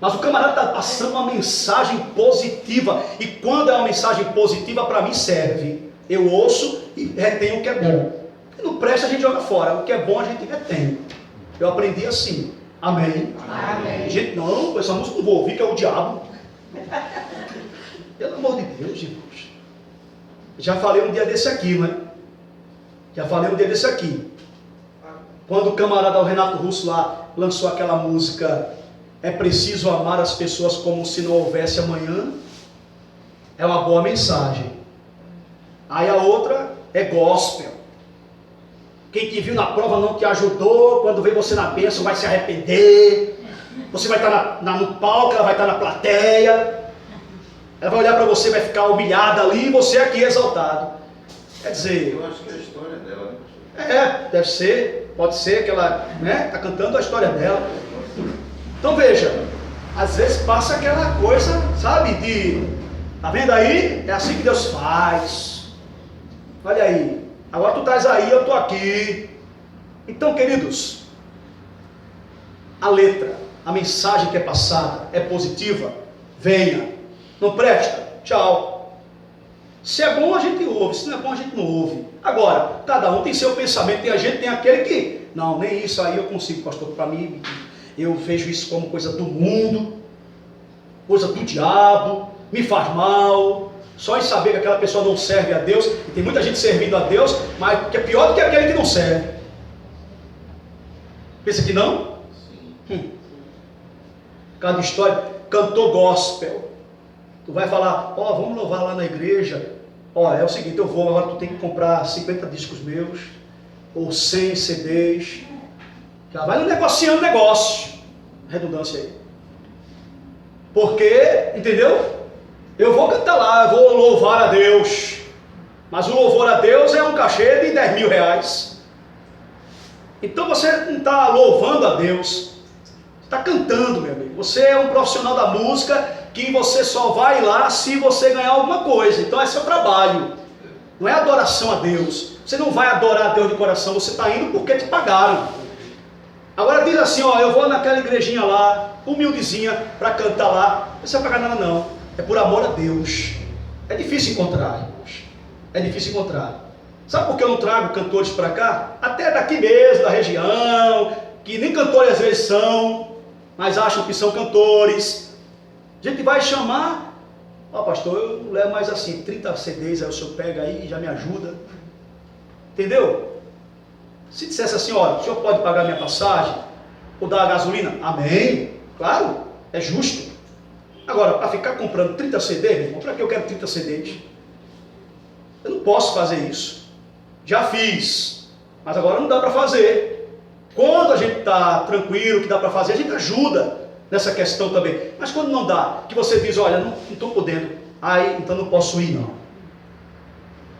Mas o camarada está passando uma mensagem positiva. E quando é uma mensagem positiva, para mim serve. Eu ouço e retenho o que é bom. O que não presta a gente joga fora. O que é bom a gente retém. Eu aprendi assim. Amém. Amém. Gente, não, essa música não vou ouvir, que é o diabo. Pelo amor de Deus, irmãos. Já falei um dia desse aqui, não é? Já falei um dia desse aqui. Quando o camarada o Renato Russo lá lançou aquela música É Preciso Amar as Pessoas Como Se Não Houvesse Amanhã, é uma boa mensagem. Aí a outra é gospel. Quem te viu na prova não te ajudou, quando vê você na bênção vai se arrepender. Você vai estar no palco, ela vai estar na plateia. Ela vai olhar para você, vai ficar humilhada ali, e você aqui exaltado. Quer dizer... Eu acho que é a história dela, né? Deve ser, pode ser que ela está cantando a história dela. Então veja, às vezes passa aquela coisa, sabe, tá vendo aí? É assim que Deus faz. Olha aí, agora tu estás aí, eu estou aqui. Então, queridos, a letra, a mensagem que é passada é positiva, venha. Não presta? Tchau. Se é bom a gente ouve, se não é bom a gente não ouve. Agora, cada um tem seu pensamento, tem a gente, tem aquele que, não, nem isso aí eu consigo, pastor, para mim, eu vejo isso como coisa do mundo, coisa do diabo, me faz mal, só em saber que aquela pessoa não serve a Deus, e tem muita gente servindo a Deus, mas que é pior do que aquele que não serve. Pensa que não? Cada história, cantor gospel, tu vai falar, vamos louvar lá na igreja, é o seguinte, eu vou, agora tu tem que comprar 50 discos meus, ou 100 CDs, já vai negociando negócio, redundância aí, porque, entendeu? Eu vou cantar lá, eu vou louvar a Deus, mas o louvor a Deus é um cachê de 10 mil reais, então você não está louvando a Deus, está cantando, meu amigo. Você é um profissional da música que você só vai lá se você ganhar alguma coisa. Então é seu trabalho. Não é adoração a Deus. Você não vai adorar a Deus de coração. Você está indo porque te pagaram. Agora diz assim, eu vou naquela igrejinha lá, humildezinha, para cantar lá. Não precisa pagar nada não. É por amor a Deus. É difícil encontrar, irmãos. É difícil encontrar. Sabe por que eu não trago cantores para cá? Até daqui mesmo, da região, que nem cantores às vezes são, mas acham que são cantores. A gente vai chamar, pastor, eu levo mais assim, 30 CDs, aí o senhor pega aí e já me ajuda. Entendeu? Se dissesse assim, o senhor pode pagar minha passagem, ou dar a gasolina? Amém, claro, é justo. Agora, para ficar comprando 30 CDs, meu irmão, para que eu quero 30 CDs? Eu não posso fazer isso. Já fiz, mas agora não dá para fazer. Quando a gente está tranquilo, que dá para fazer, a gente ajuda nessa questão também. Mas quando não dá, que você diz, olha, não estou podendo, aí então não posso ir não.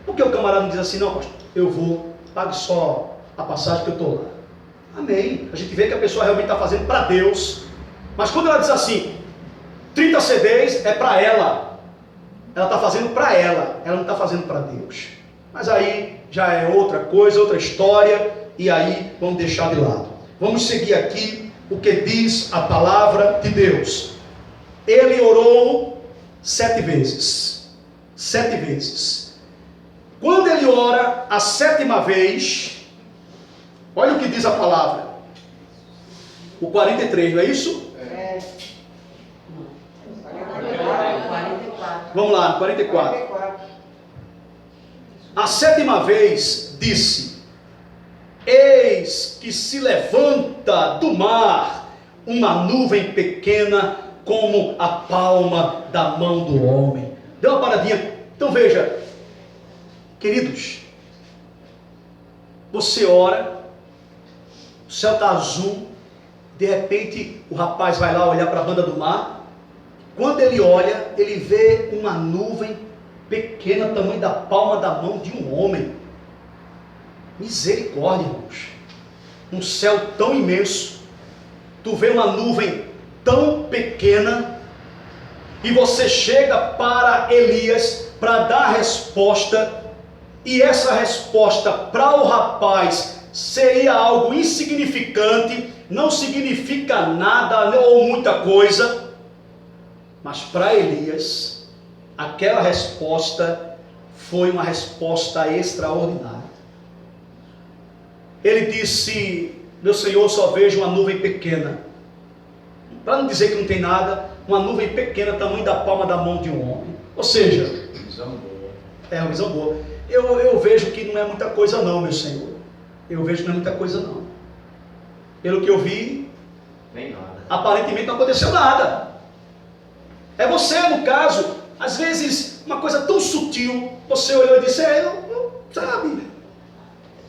Porque o camarada não diz assim, não, pastor, eu vou, pague só a passagem que eu estou lá. Amém. A gente vê que a pessoa realmente está fazendo para Deus. Mas quando ela diz assim, 30 CDs é para ela. Ela está fazendo para ela não está fazendo para Deus. Mas aí já é outra coisa, outra história, e aí vamos deixar de lado. Vamos seguir aqui o que diz a palavra de Deus. Ele orou 7 vezes. 7 vezes. Quando ele ora a 7ª vez, olha o que diz a palavra. O 43, não é isso? É. 44. Vamos lá, 44. A 7ª vez disse: eis que se levanta do mar uma nuvem pequena como a palma da mão do homem. Deu uma paradinha. Então veja, queridos, você ora, o céu está azul, de repente o rapaz vai lá olhar para a banda do mar. Quando ele olha, ele vê uma nuvem pequena, tamanho da palma da mão de um homem. Misericórdia, irmãos. Um céu tão imenso, tu vê uma nuvem tão pequena, e você chega para Elias para dar a resposta, e essa resposta para o rapaz seria algo insignificante, não significa nada ou muita coisa, mas para Elias aquela resposta foi uma resposta extraordinária. Ele disse: meu Senhor, só vejo uma nuvem pequena. Para não dizer que não tem nada, uma nuvem pequena, tamanho da palma da mão de um homem. Ou seja, Visão boa. é uma visão boa. Eu vejo que não é muita coisa não, meu Senhor. Eu vejo que não é muita coisa não. Pelo que eu vi, Nem nada. aparentemente não aconteceu nada. É você, no caso, às vezes, uma coisa tão sutil, você olhou e disse: sabe,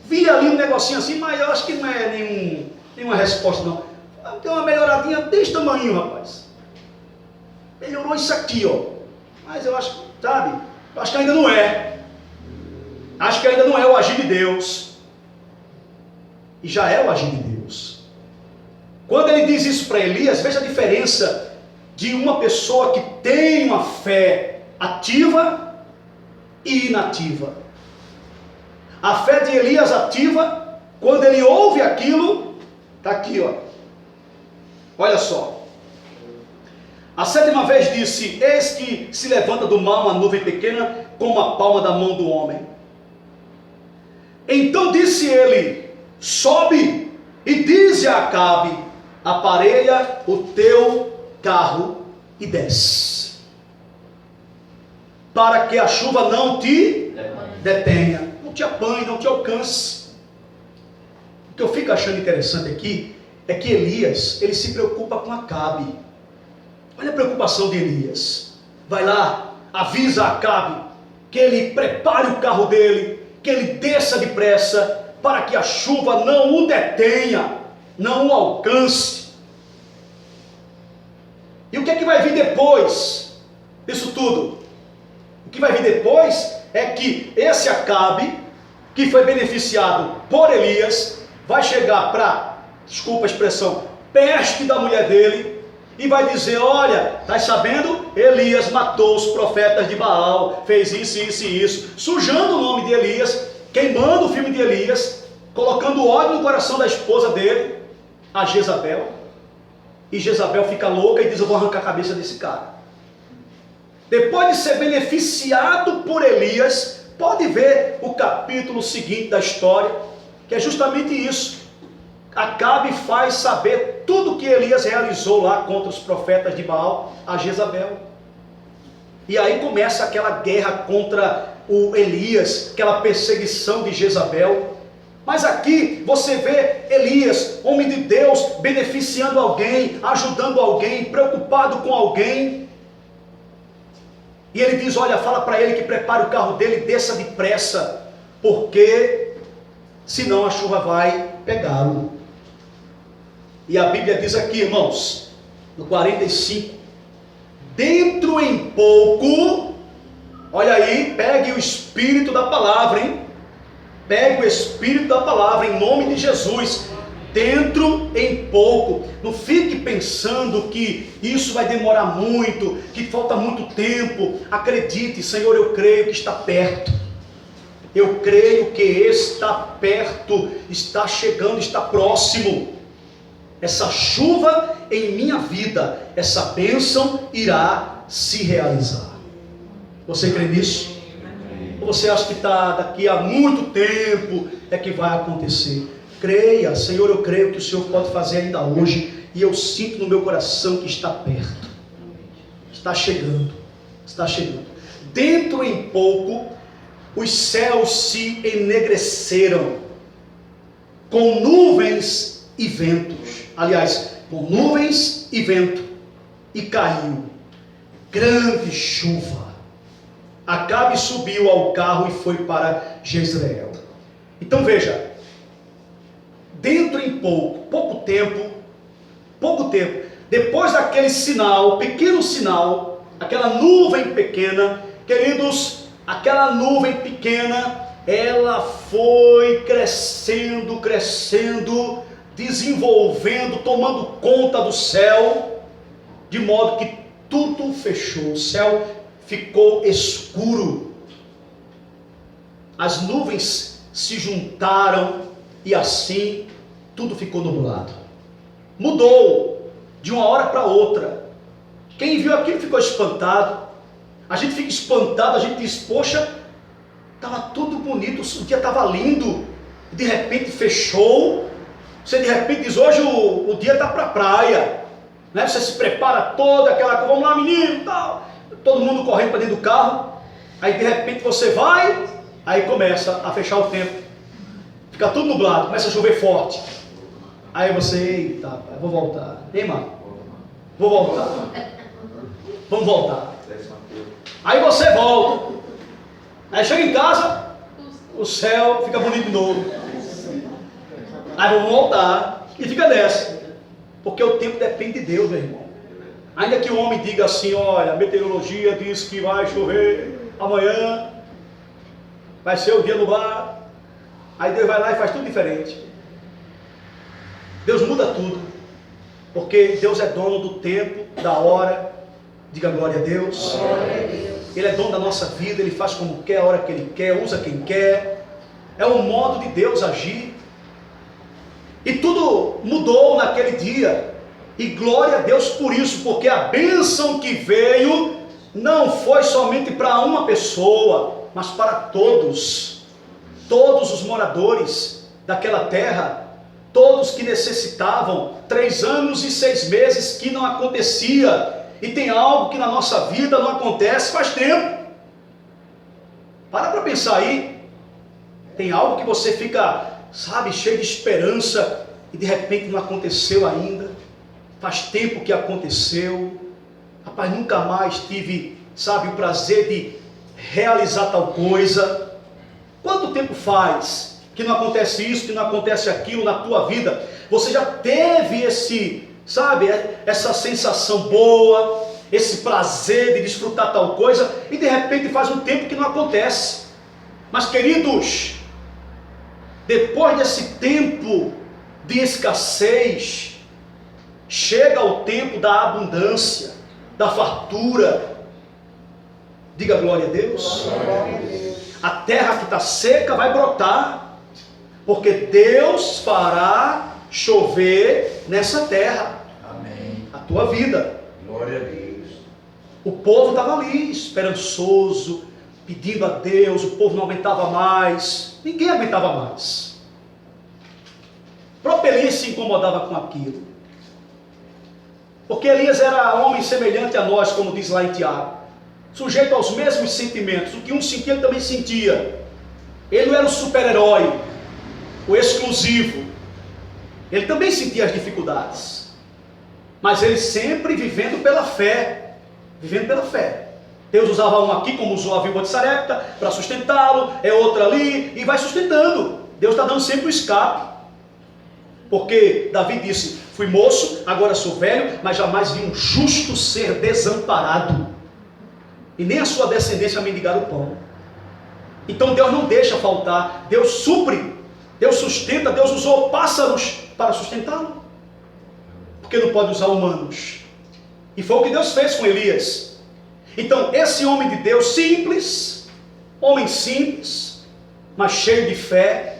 vi ali um negocinho assim, mas eu acho que não é nenhuma resposta não. Tem uma melhoradinha desse tamanho, rapaz. Melhorou isso aqui, ó. Mas eu acho, sabe, eu acho que ainda não é. Acho que ainda não é o agir de Deus. E já é o agir de Deus. Quando ele diz isso para Elias, veja a diferença de uma pessoa que tem uma fé ativa e inativa. A fé de Elias ativa, quando ele ouve aquilo, está aqui, ó. Olha só. A 7ª vez disse: eis que se levanta do mar uma nuvem pequena, como a palma da mão do homem. Então disse ele: sobe e dize a Acabe: aparelha o teu carro e desce, para que a chuva não te detenha, não te apanhe, não te alcance. O que eu fico achando interessante aqui é que Elias, ele se preocupa com Acabe. Olha a preocupação de Elias. Vai lá, avisa a Acabe que ele prepare o carro dele, que ele desça depressa, para que a chuva não o detenha, não o alcance. E o que é que vai vir depois disso tudo? O que vai vir depois é que esse Acabe, que foi beneficiado por Elias, vai chegar para, desculpa a expressão, peste da mulher dele, e vai dizer: olha, está sabendo? Elias matou os profetas de Baal, fez isso, isso e isso, sujando o nome de Elias, queimando o filme de Elias, colocando ódio no coração da esposa dele, a Jezabel. E Jezabel fica louca e diz: eu vou arrancar a cabeça desse cara. Depois de ser beneficiado por Elias, pode ver o capítulo seguinte da história, que é justamente isso. Acabe faz saber tudo que Elias realizou lá contra os profetas de Baal, a Jezabel. E aí começa aquela guerra contra o Elias, aquela perseguição de Jezabel. Mas aqui você vê Elias, homem de Deus, beneficiando alguém, ajudando alguém, preocupado com alguém. E ele diz: olha, fala para ele que prepare o carro dele e desça depressa, porque senão a chuva vai pegá-lo. E a Bíblia diz aqui, irmãos, no 45, dentro em pouco, olha aí, pegue o Espírito da palavra, hein? Pegue o Espírito da palavra, em nome de Jesus. Dentro em pouco. Não fique pensando que isso vai demorar muito, que falta muito tempo. Acredite: Senhor, eu creio que está perto. Eu creio que está perto, está chegando, está próximo. Essa chuva em minha vida, essa bênção irá se realizar. Você crê nisso? Ou você acha que está daqui a muito tempo é que vai acontecer? Creia: Senhor, eu creio que o Senhor pode fazer ainda hoje, e eu sinto no meu coração que está perto, está chegando, está chegando. Dentro em pouco, os céus se enegreceram, com nuvens e ventos, aliás, com nuvens e vento, e caiu grande chuva. Acabe subiu ao carro e foi para Jezreel. Então veja, dentro em pouco tempo, depois daquele sinal, pequeno sinal, aquela nuvem pequena, queridos, aquela nuvem pequena, ela foi crescendo, desenvolvendo, tomando conta do céu, de modo que tudo fechou, o céu ficou escuro, as nuvens se juntaram e assim tudo ficou nublado. Mudou de uma hora para outra. Quem viu aquilo ficou espantado. A gente fica espantado, a gente diz: poxa, Estava tudo bonito, o dia estava lindo. De repente fechou. Você de repente diz, hoje o dia está para a praia. Né? Você se prepara toda aquela coisa, vamos lá menino, tal. Todo mundo correndo para dentro do carro. Aí de repente você vai, aí começa a fechar o tempo. Fica tudo nublado, começa a chover forte. Aí você, eita, pai, vou voltar. Ei, mano, vou voltar. Vamos voltar. Aí você volta. Aí chega em casa, o céu fica bonito de novo. Aí vamos voltar. E fica nessa. Porque o tempo depende de Deus, meu irmão. Ainda que o homem diga assim, olha, a meteorologia diz que vai chover amanhã, vai ser o dia nublado. Aí Deus vai lá e faz tudo diferente. Deus muda tudo. Porque Deus é dono do tempo, da hora. Diga glória a Deus. Glória a Deus. Ele é dono da nossa vida, Ele faz como quer, a hora que Ele quer, usa quem quer. É o modo de Deus agir. E tudo mudou naquele dia. E glória a Deus por isso, porque a bênção que veio não foi somente para uma pessoa, mas para todos. Todos os moradores daquela terra, todos que necessitavam, 3 anos e 6 meses que não acontecia. E tem algo que na nossa vida não acontece faz tempo. Para pensar aí. Tem algo que você fica, sabe, cheio de esperança e de repente não aconteceu ainda. Faz tempo que aconteceu. Rapaz, nunca mais tive, sabe, o prazer de realizar tal coisa. Quanto tempo faz que não acontece isso, que não acontece aquilo na tua vida? Você já teve esse, sabe, essa sensação boa, esse prazer de desfrutar tal coisa, e de repente faz um tempo que não acontece. Mas queridos, depois desse tempo de escassez, chega o tempo da abundância, da fartura. Diga glória a Deus. Glória a Deus. A terra que está seca vai brotar, porque Deus fará chover nessa terra. Amém. A tua vida. Glória a Deus. O povo estava ali, esperançoso, pedindo a Deus. O povo não aguentava mais. Ninguém aguentava mais. O próprio Elias se incomodava com aquilo. Porque Elias era homem semelhante a nós, como diz lá em Tiago. Sujeito aos mesmos sentimentos. O que um sentia, ele também sentia. Ele não era o super-herói, o exclusivo. Ele também sentia as dificuldades. Mas ele sempre vivendo pela fé. Vivendo pela fé. Deus usava um aqui, como usou a viúva de Sarepta, para sustentá-lo. É outro ali, e vai sustentando. Deus está dando sempre o escape. Porque Davi disse, fui moço, agora sou velho, mas jamais vi um justo ser desamparado. E nem a sua descendência mendigar o pão. Então Deus não deixa faltar, Deus supre, Deus sustenta, Deus usou pássaros para sustentá-lo. Porque não pode usar humanos. E foi o que Deus fez com Elias. Então esse homem de Deus simples, homem simples, mas cheio de fé,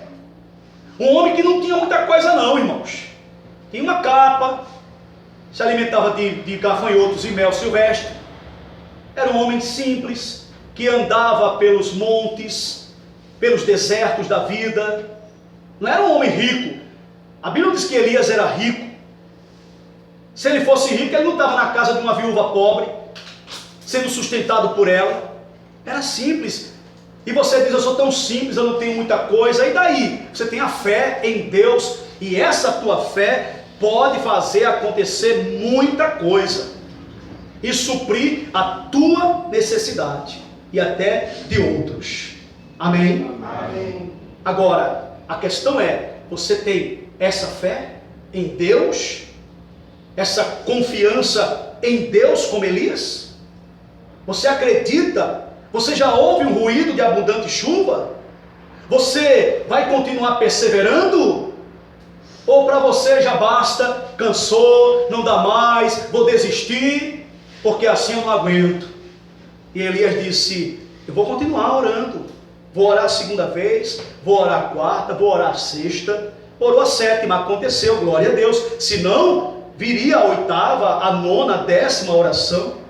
um homem que não tinha muita coisa não, irmãos. Tinha uma capa, se alimentava de gafanhotos e mel silvestre. Era um homem simples, que andava pelos montes, pelos desertos da vida. Não era um homem rico. A Bíblia diz que Elias era rico. Se ele fosse rico, ele não estava na casa de uma viúva pobre, sendo sustentado por ela. Era simples. E você diz, eu sou tão simples, eu não tenho muita coisa. E daí? Você tem a fé em Deus. E essa tua fé pode fazer acontecer muita coisa. E suprir a tua necessidade. E até de outros. Amém? Amém. Agora, a questão é, você tem essa fé em Deus? Essa confiança em Deus como Elias? Você acredita? Você já ouve um ruído de abundante chuva? Você vai continuar perseverando? Ou para você já basta, cansou, não dá mais, vou desistir, porque assim eu não aguento? E Elias disse, eu vou continuar orando. Vou orar a 2ª vez, vou orar a 4ª, vou orar a 6ª. Orou a 7ª, aconteceu, glória a Deus. Se não, viria a 8ª, a 9ª, a 10ª oração.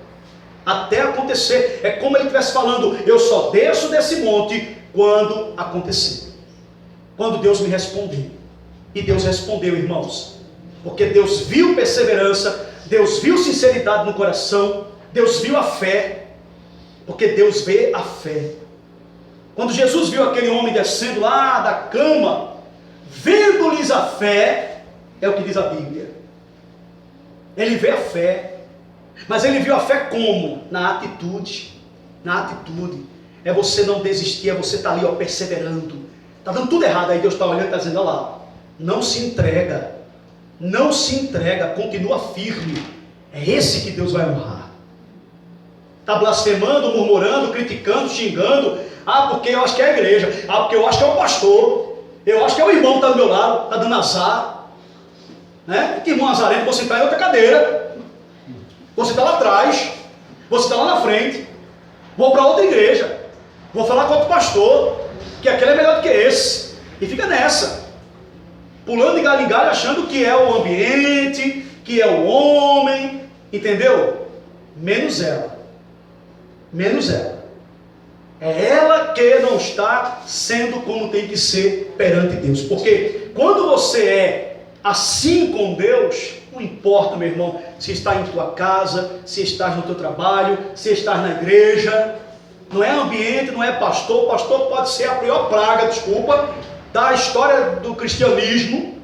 Até acontecer. É como ele estivesse falando, eu só desço desse monte quando acontecer. Quando Deus me responder. E Deus respondeu, irmãos. Porque Deus viu perseverança, Deus viu sinceridade no coração, Deus viu a fé. Porque Deus vê a fé. Quando Jesus viu aquele homem descendo lá da cama, vendo-lhes a fé, é o que diz a Bíblia. Ele vê a fé. Mas ele viu a fé como? Na atitude. Na atitude. É você não desistir, é você estar ali, ó, perseverando. Está dando tudo errado, aí Deus está olhando e está dizendo, olha lá, não se entrega. Não se entrega, continua firme. É esse que Deus vai honrar. Está blasfemando, murmurando, criticando, xingando. Ah, porque eu acho que é a igreja. Ah, porque eu acho que é o pastor. Eu acho que é o irmão que está do meu lado, está dando azar. Né? Que irmão azarento, vou sentar em outra cadeira. Vou sentar lá atrás. Vou sentar lá na frente. Vou para outra igreja. Vou falar com outro pastor. Que aquele é melhor do que esse. E fica nessa. Pulando de galho em galho, achando que é o ambiente, que é o homem. Entendeu? Menos ela. Menos ela. É ela que não está sendo como tem que ser perante Deus. Porque quando você é assim com Deus, não importa, meu irmão, se está em tua casa, se estás no teu trabalho, se estás na igreja, não é ambiente, não é pastor. O pastor pode ser a pior praga, desculpa, da história do cristianismo.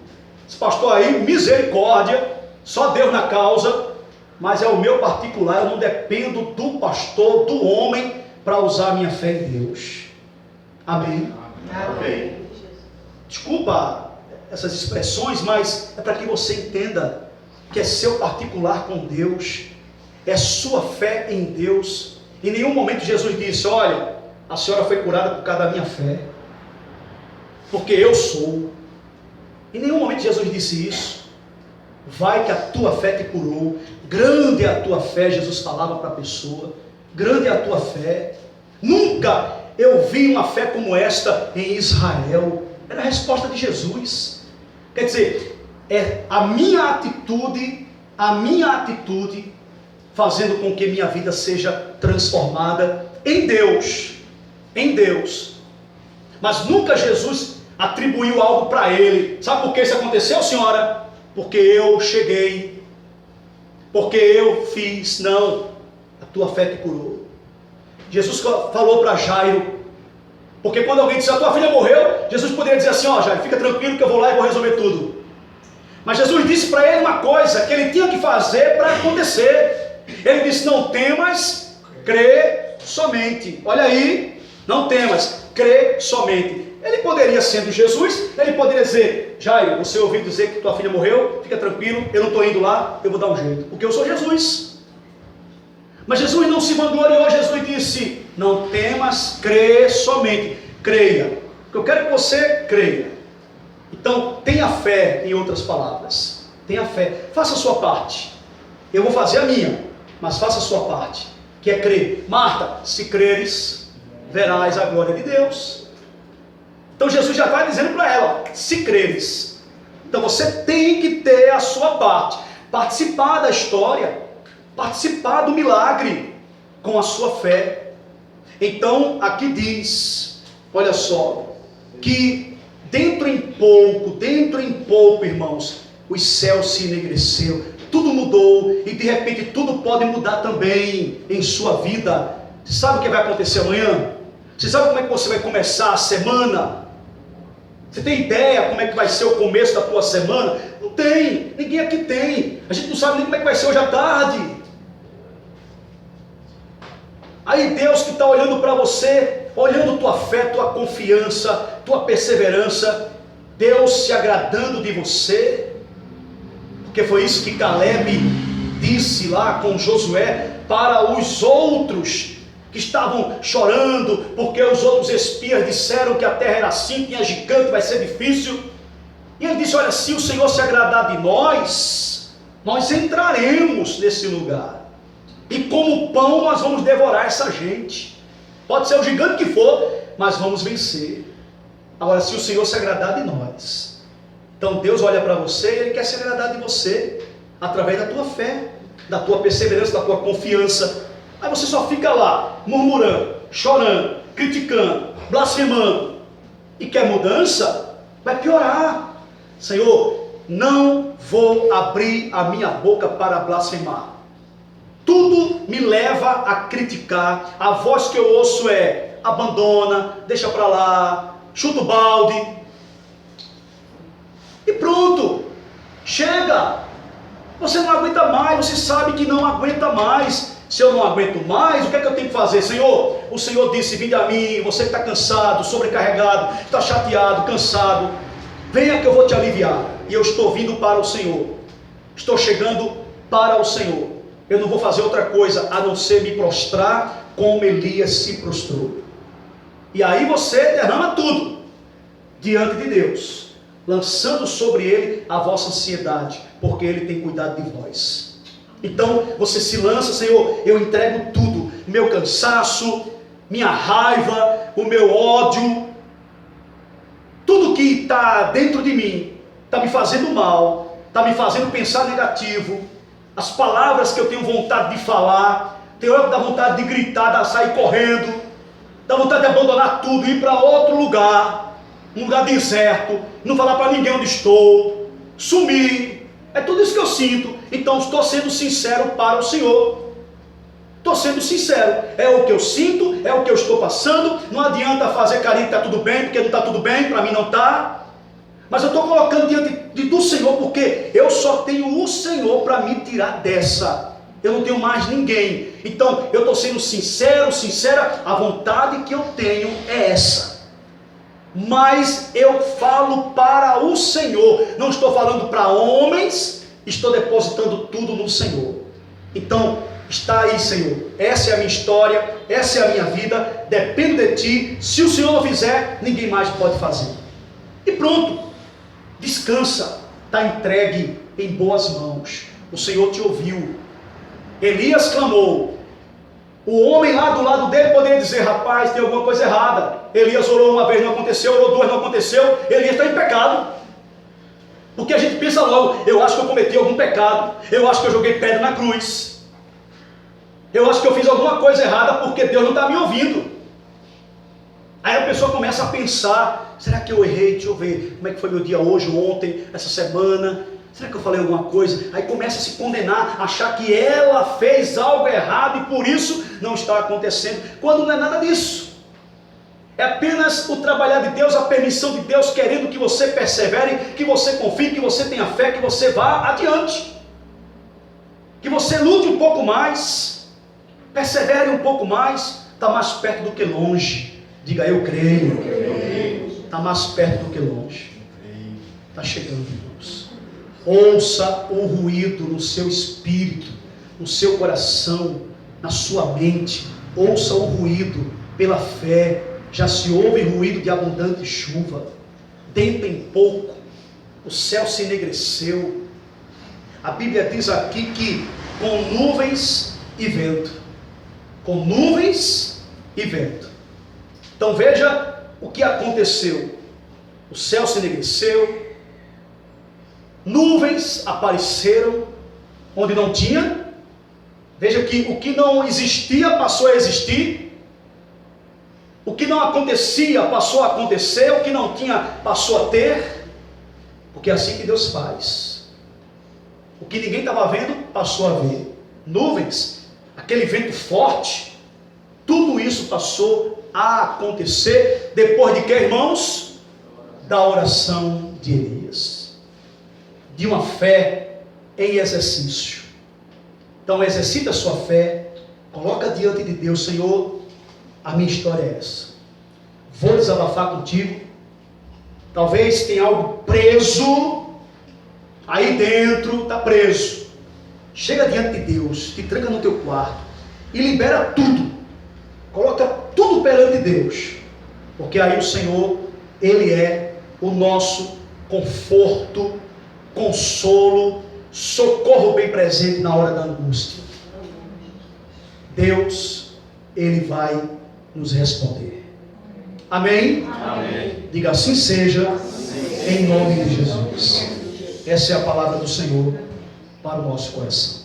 Esse pastor aí, misericórdia, só Deus na causa, mas é o meu particular, eu não dependo do pastor, do homem, para usar a minha fé em Deus. Amém? Amém. Desculpa essas expressões, mas é para que você entenda que é seu particular com Deus, é sua fé em Deus. Em nenhum momento Jesus disse, olha, a senhora foi curada por causa da minha fé, porque eu sou. Em nenhum momento Jesus disse isso. Vai que a tua fé te curou, grande é a tua fé, Jesus falava para a pessoa. Grande é a tua fé. Nunca eu vi uma fé como esta em Israel. Era a resposta de Jesus. Quer dizer, é a minha atitude fazendo com que minha vida seja transformada em Deus. Em Deus. Mas nunca Jesus atribuiu algo para ele. Sabe por que isso aconteceu, senhora? Porque eu cheguei. Porque eu fiz. Não. A tua fé te curou. Jesus falou para Jairo, porque quando alguém disse, a tua filha morreu, Jesus poderia dizer assim, ó Jairo, fica tranquilo que eu vou lá e vou resolver tudo. Mas Jesus disse para ele uma coisa, que ele tinha que fazer para acontecer. Ele disse, não temas, crê somente. Olha aí, não temas, crê somente. Ele poderia, sendo Jesus, ele poderia dizer, Jairo, você ouviu dizer que tua filha morreu, fica tranquilo, eu não estou indo lá, eu vou dar um jeito, porque eu sou Jesus. Mas Jesus não se vangloriou, Jesus disse, não temas, crê somente, creia. Eu quero que você creia. Então, tenha fé, em outras palavras. Tenha fé, faça a sua parte. Eu vou fazer a minha, mas faça a sua parte, que é crer. Marta, se creres, verás a glória de Deus. Então Jesus já vai dizendo para ela, se creres. Então você tem que ter a sua parte, participar da história, participar do milagre com a sua fé. Então aqui diz, olha só, que dentro em pouco, irmãos, os céus se enegreceram, tudo mudou, e de repente tudo pode mudar também em sua vida. Você sabe o que vai acontecer amanhã? Você sabe como é que você vai começar a semana? Você tem ideia como é que vai ser o começo da tua semana? Não tem, ninguém aqui tem. A gente não sabe nem como é que vai ser hoje à tarde. Aí Deus que está olhando para você, olhando tua fé, tua confiança, tua perseverança, Deus se agradando de você, porque foi isso que Caleb disse lá com Josué para os outros que estavam chorando, porque os outros espias disseram que a terra era assim, tinha gigante, vai ser difícil. E ele disse, olha, se o Senhor se agradar de nós entraremos nesse lugar. E como pão nós vamos devorar essa gente. Pode ser o gigante que for, mas vamos vencer. Agora, se o Senhor se agradar de nós, então Deus olha para você e Ele quer se agradar de você, através da tua fé, da tua perseverança, da tua confiança. Aí você só fica lá, murmurando, chorando, criticando, blasfemando e quer mudança, vai piorar. Senhor, não vou abrir a minha boca para blasfemar. Tudo me leva a criticar. A voz que eu ouço é: abandona, deixa para lá, chuta o balde. E pronto, chega. Você não aguenta mais, você sabe que não aguenta mais. Se eu não aguento mais, o que é que eu tenho que fazer? Senhor, o Senhor disse: vinde a mim, você que está cansado, sobrecarregado, está chateado, cansado, venha que eu vou te aliviar. E eu estou vindo para o Senhor, estou chegando para o Senhor. Eu não vou fazer outra coisa a não ser me prostrar como Elias se prostrou. E aí você derrama tudo diante de Deus, lançando sobre Ele a vossa ansiedade, porque Ele tem cuidado de vós. Então você se lança: Senhor, eu entrego tudo, meu cansaço, minha raiva, o meu ódio, tudo que está dentro de mim, está me fazendo mal, está me fazendo pensar negativo, as palavras que eu tenho vontade de falar, tem hora que dá vontade de gritar, de sair correndo, dá vontade de abandonar tudo, ir para outro lugar, um lugar deserto, não falar para ninguém onde estou, sumir. É tudo isso que eu sinto. Então estou sendo sincero para o Senhor. Estou sendo sincero. É o que eu sinto, é o que eu estou passando. Não adianta fazer carinho que está tudo bem, porque não está tudo bem, para mim não está. Mas eu estou colocando diante do Senhor, porque eu só tenho o Senhor para me tirar dessa. Eu não tenho mais ninguém. Então eu estou sendo sincero, sincera. A vontade que eu tenho é essa. Mas eu falo para o Senhor. Não estou falando para homens. Estou depositando tudo no Senhor. Então está aí, Senhor. Essa é a minha história, essa é a minha vida. Depende de Ti. Se o Senhor não fizer, ninguém mais pode fazer. E pronto. Descansa, está entregue em boas mãos. O Senhor te ouviu. Elias clamou. O homem lá do lado dele poderia dizer: rapaz, tem alguma coisa errada. Elias orou uma vez, não aconteceu, orou duas, não aconteceu. Elias está em pecado. Porque a gente pensa logo: eu acho que eu cometi algum pecado, eu acho que eu joguei pedra na cruz, eu acho que eu fiz alguma coisa errada porque Deus não está me ouvindo. Aí a pessoa começa a pensar: será que eu errei? Deixa eu ver como é que foi meu dia hoje, ontem, essa semana. Será que eu falei alguma coisa? Aí começa a se condenar, achar que ela fez algo errado e por isso não está acontecendo, quando não é nada disso. É apenas o trabalhar de Deus, a permissão de Deus, querendo que você persevere, que você confie, que você tenha fé, que você vá adiante, que você lute um pouco mais, persevere um pouco mais. Está mais perto do que longe. Diga: eu creio. Está mais perto do que longe. Está chegando, irmãos. Ouça o ruído no seu espírito, no seu coração, na sua mente. Ouça o ruído pela fé. Já se ouve ruído de abundante chuva. Tempo em pouco, o céu se enegreceu. A Bíblia diz aqui que com nuvens e vento. Com nuvens e vento. Então veja o que aconteceu. O céu se enegreceu. Nuvens apareceram onde não tinha. Veja que o que não existia passou a existir. O que não acontecia passou a acontecer. O que não tinha passou a ter. Porque é assim que Deus faz. O que ninguém estava vendo passou a ver. Nuvens, aquele vento forte, tudo isso passou a acontecer. Depois de que, irmãos? Da oração de Elias. De uma fé em exercício. Então exercita a sua fé, coloca diante de Deus: Senhor, a minha história é essa. Vou desabafar contigo. Talvez tenha algo preso aí dentro, está preso. Chega diante de Deus, te tranca no teu quarto e libera tudo. Coloca tudo perante Deus, porque aí o Senhor, Ele é o nosso conforto, consolo, socorro bem presente na hora da angústia. Deus, Ele vai nos responder. Amém? Amém. Diga: assim seja, em nome de Jesus. Essa é a palavra do Senhor para o nosso coração.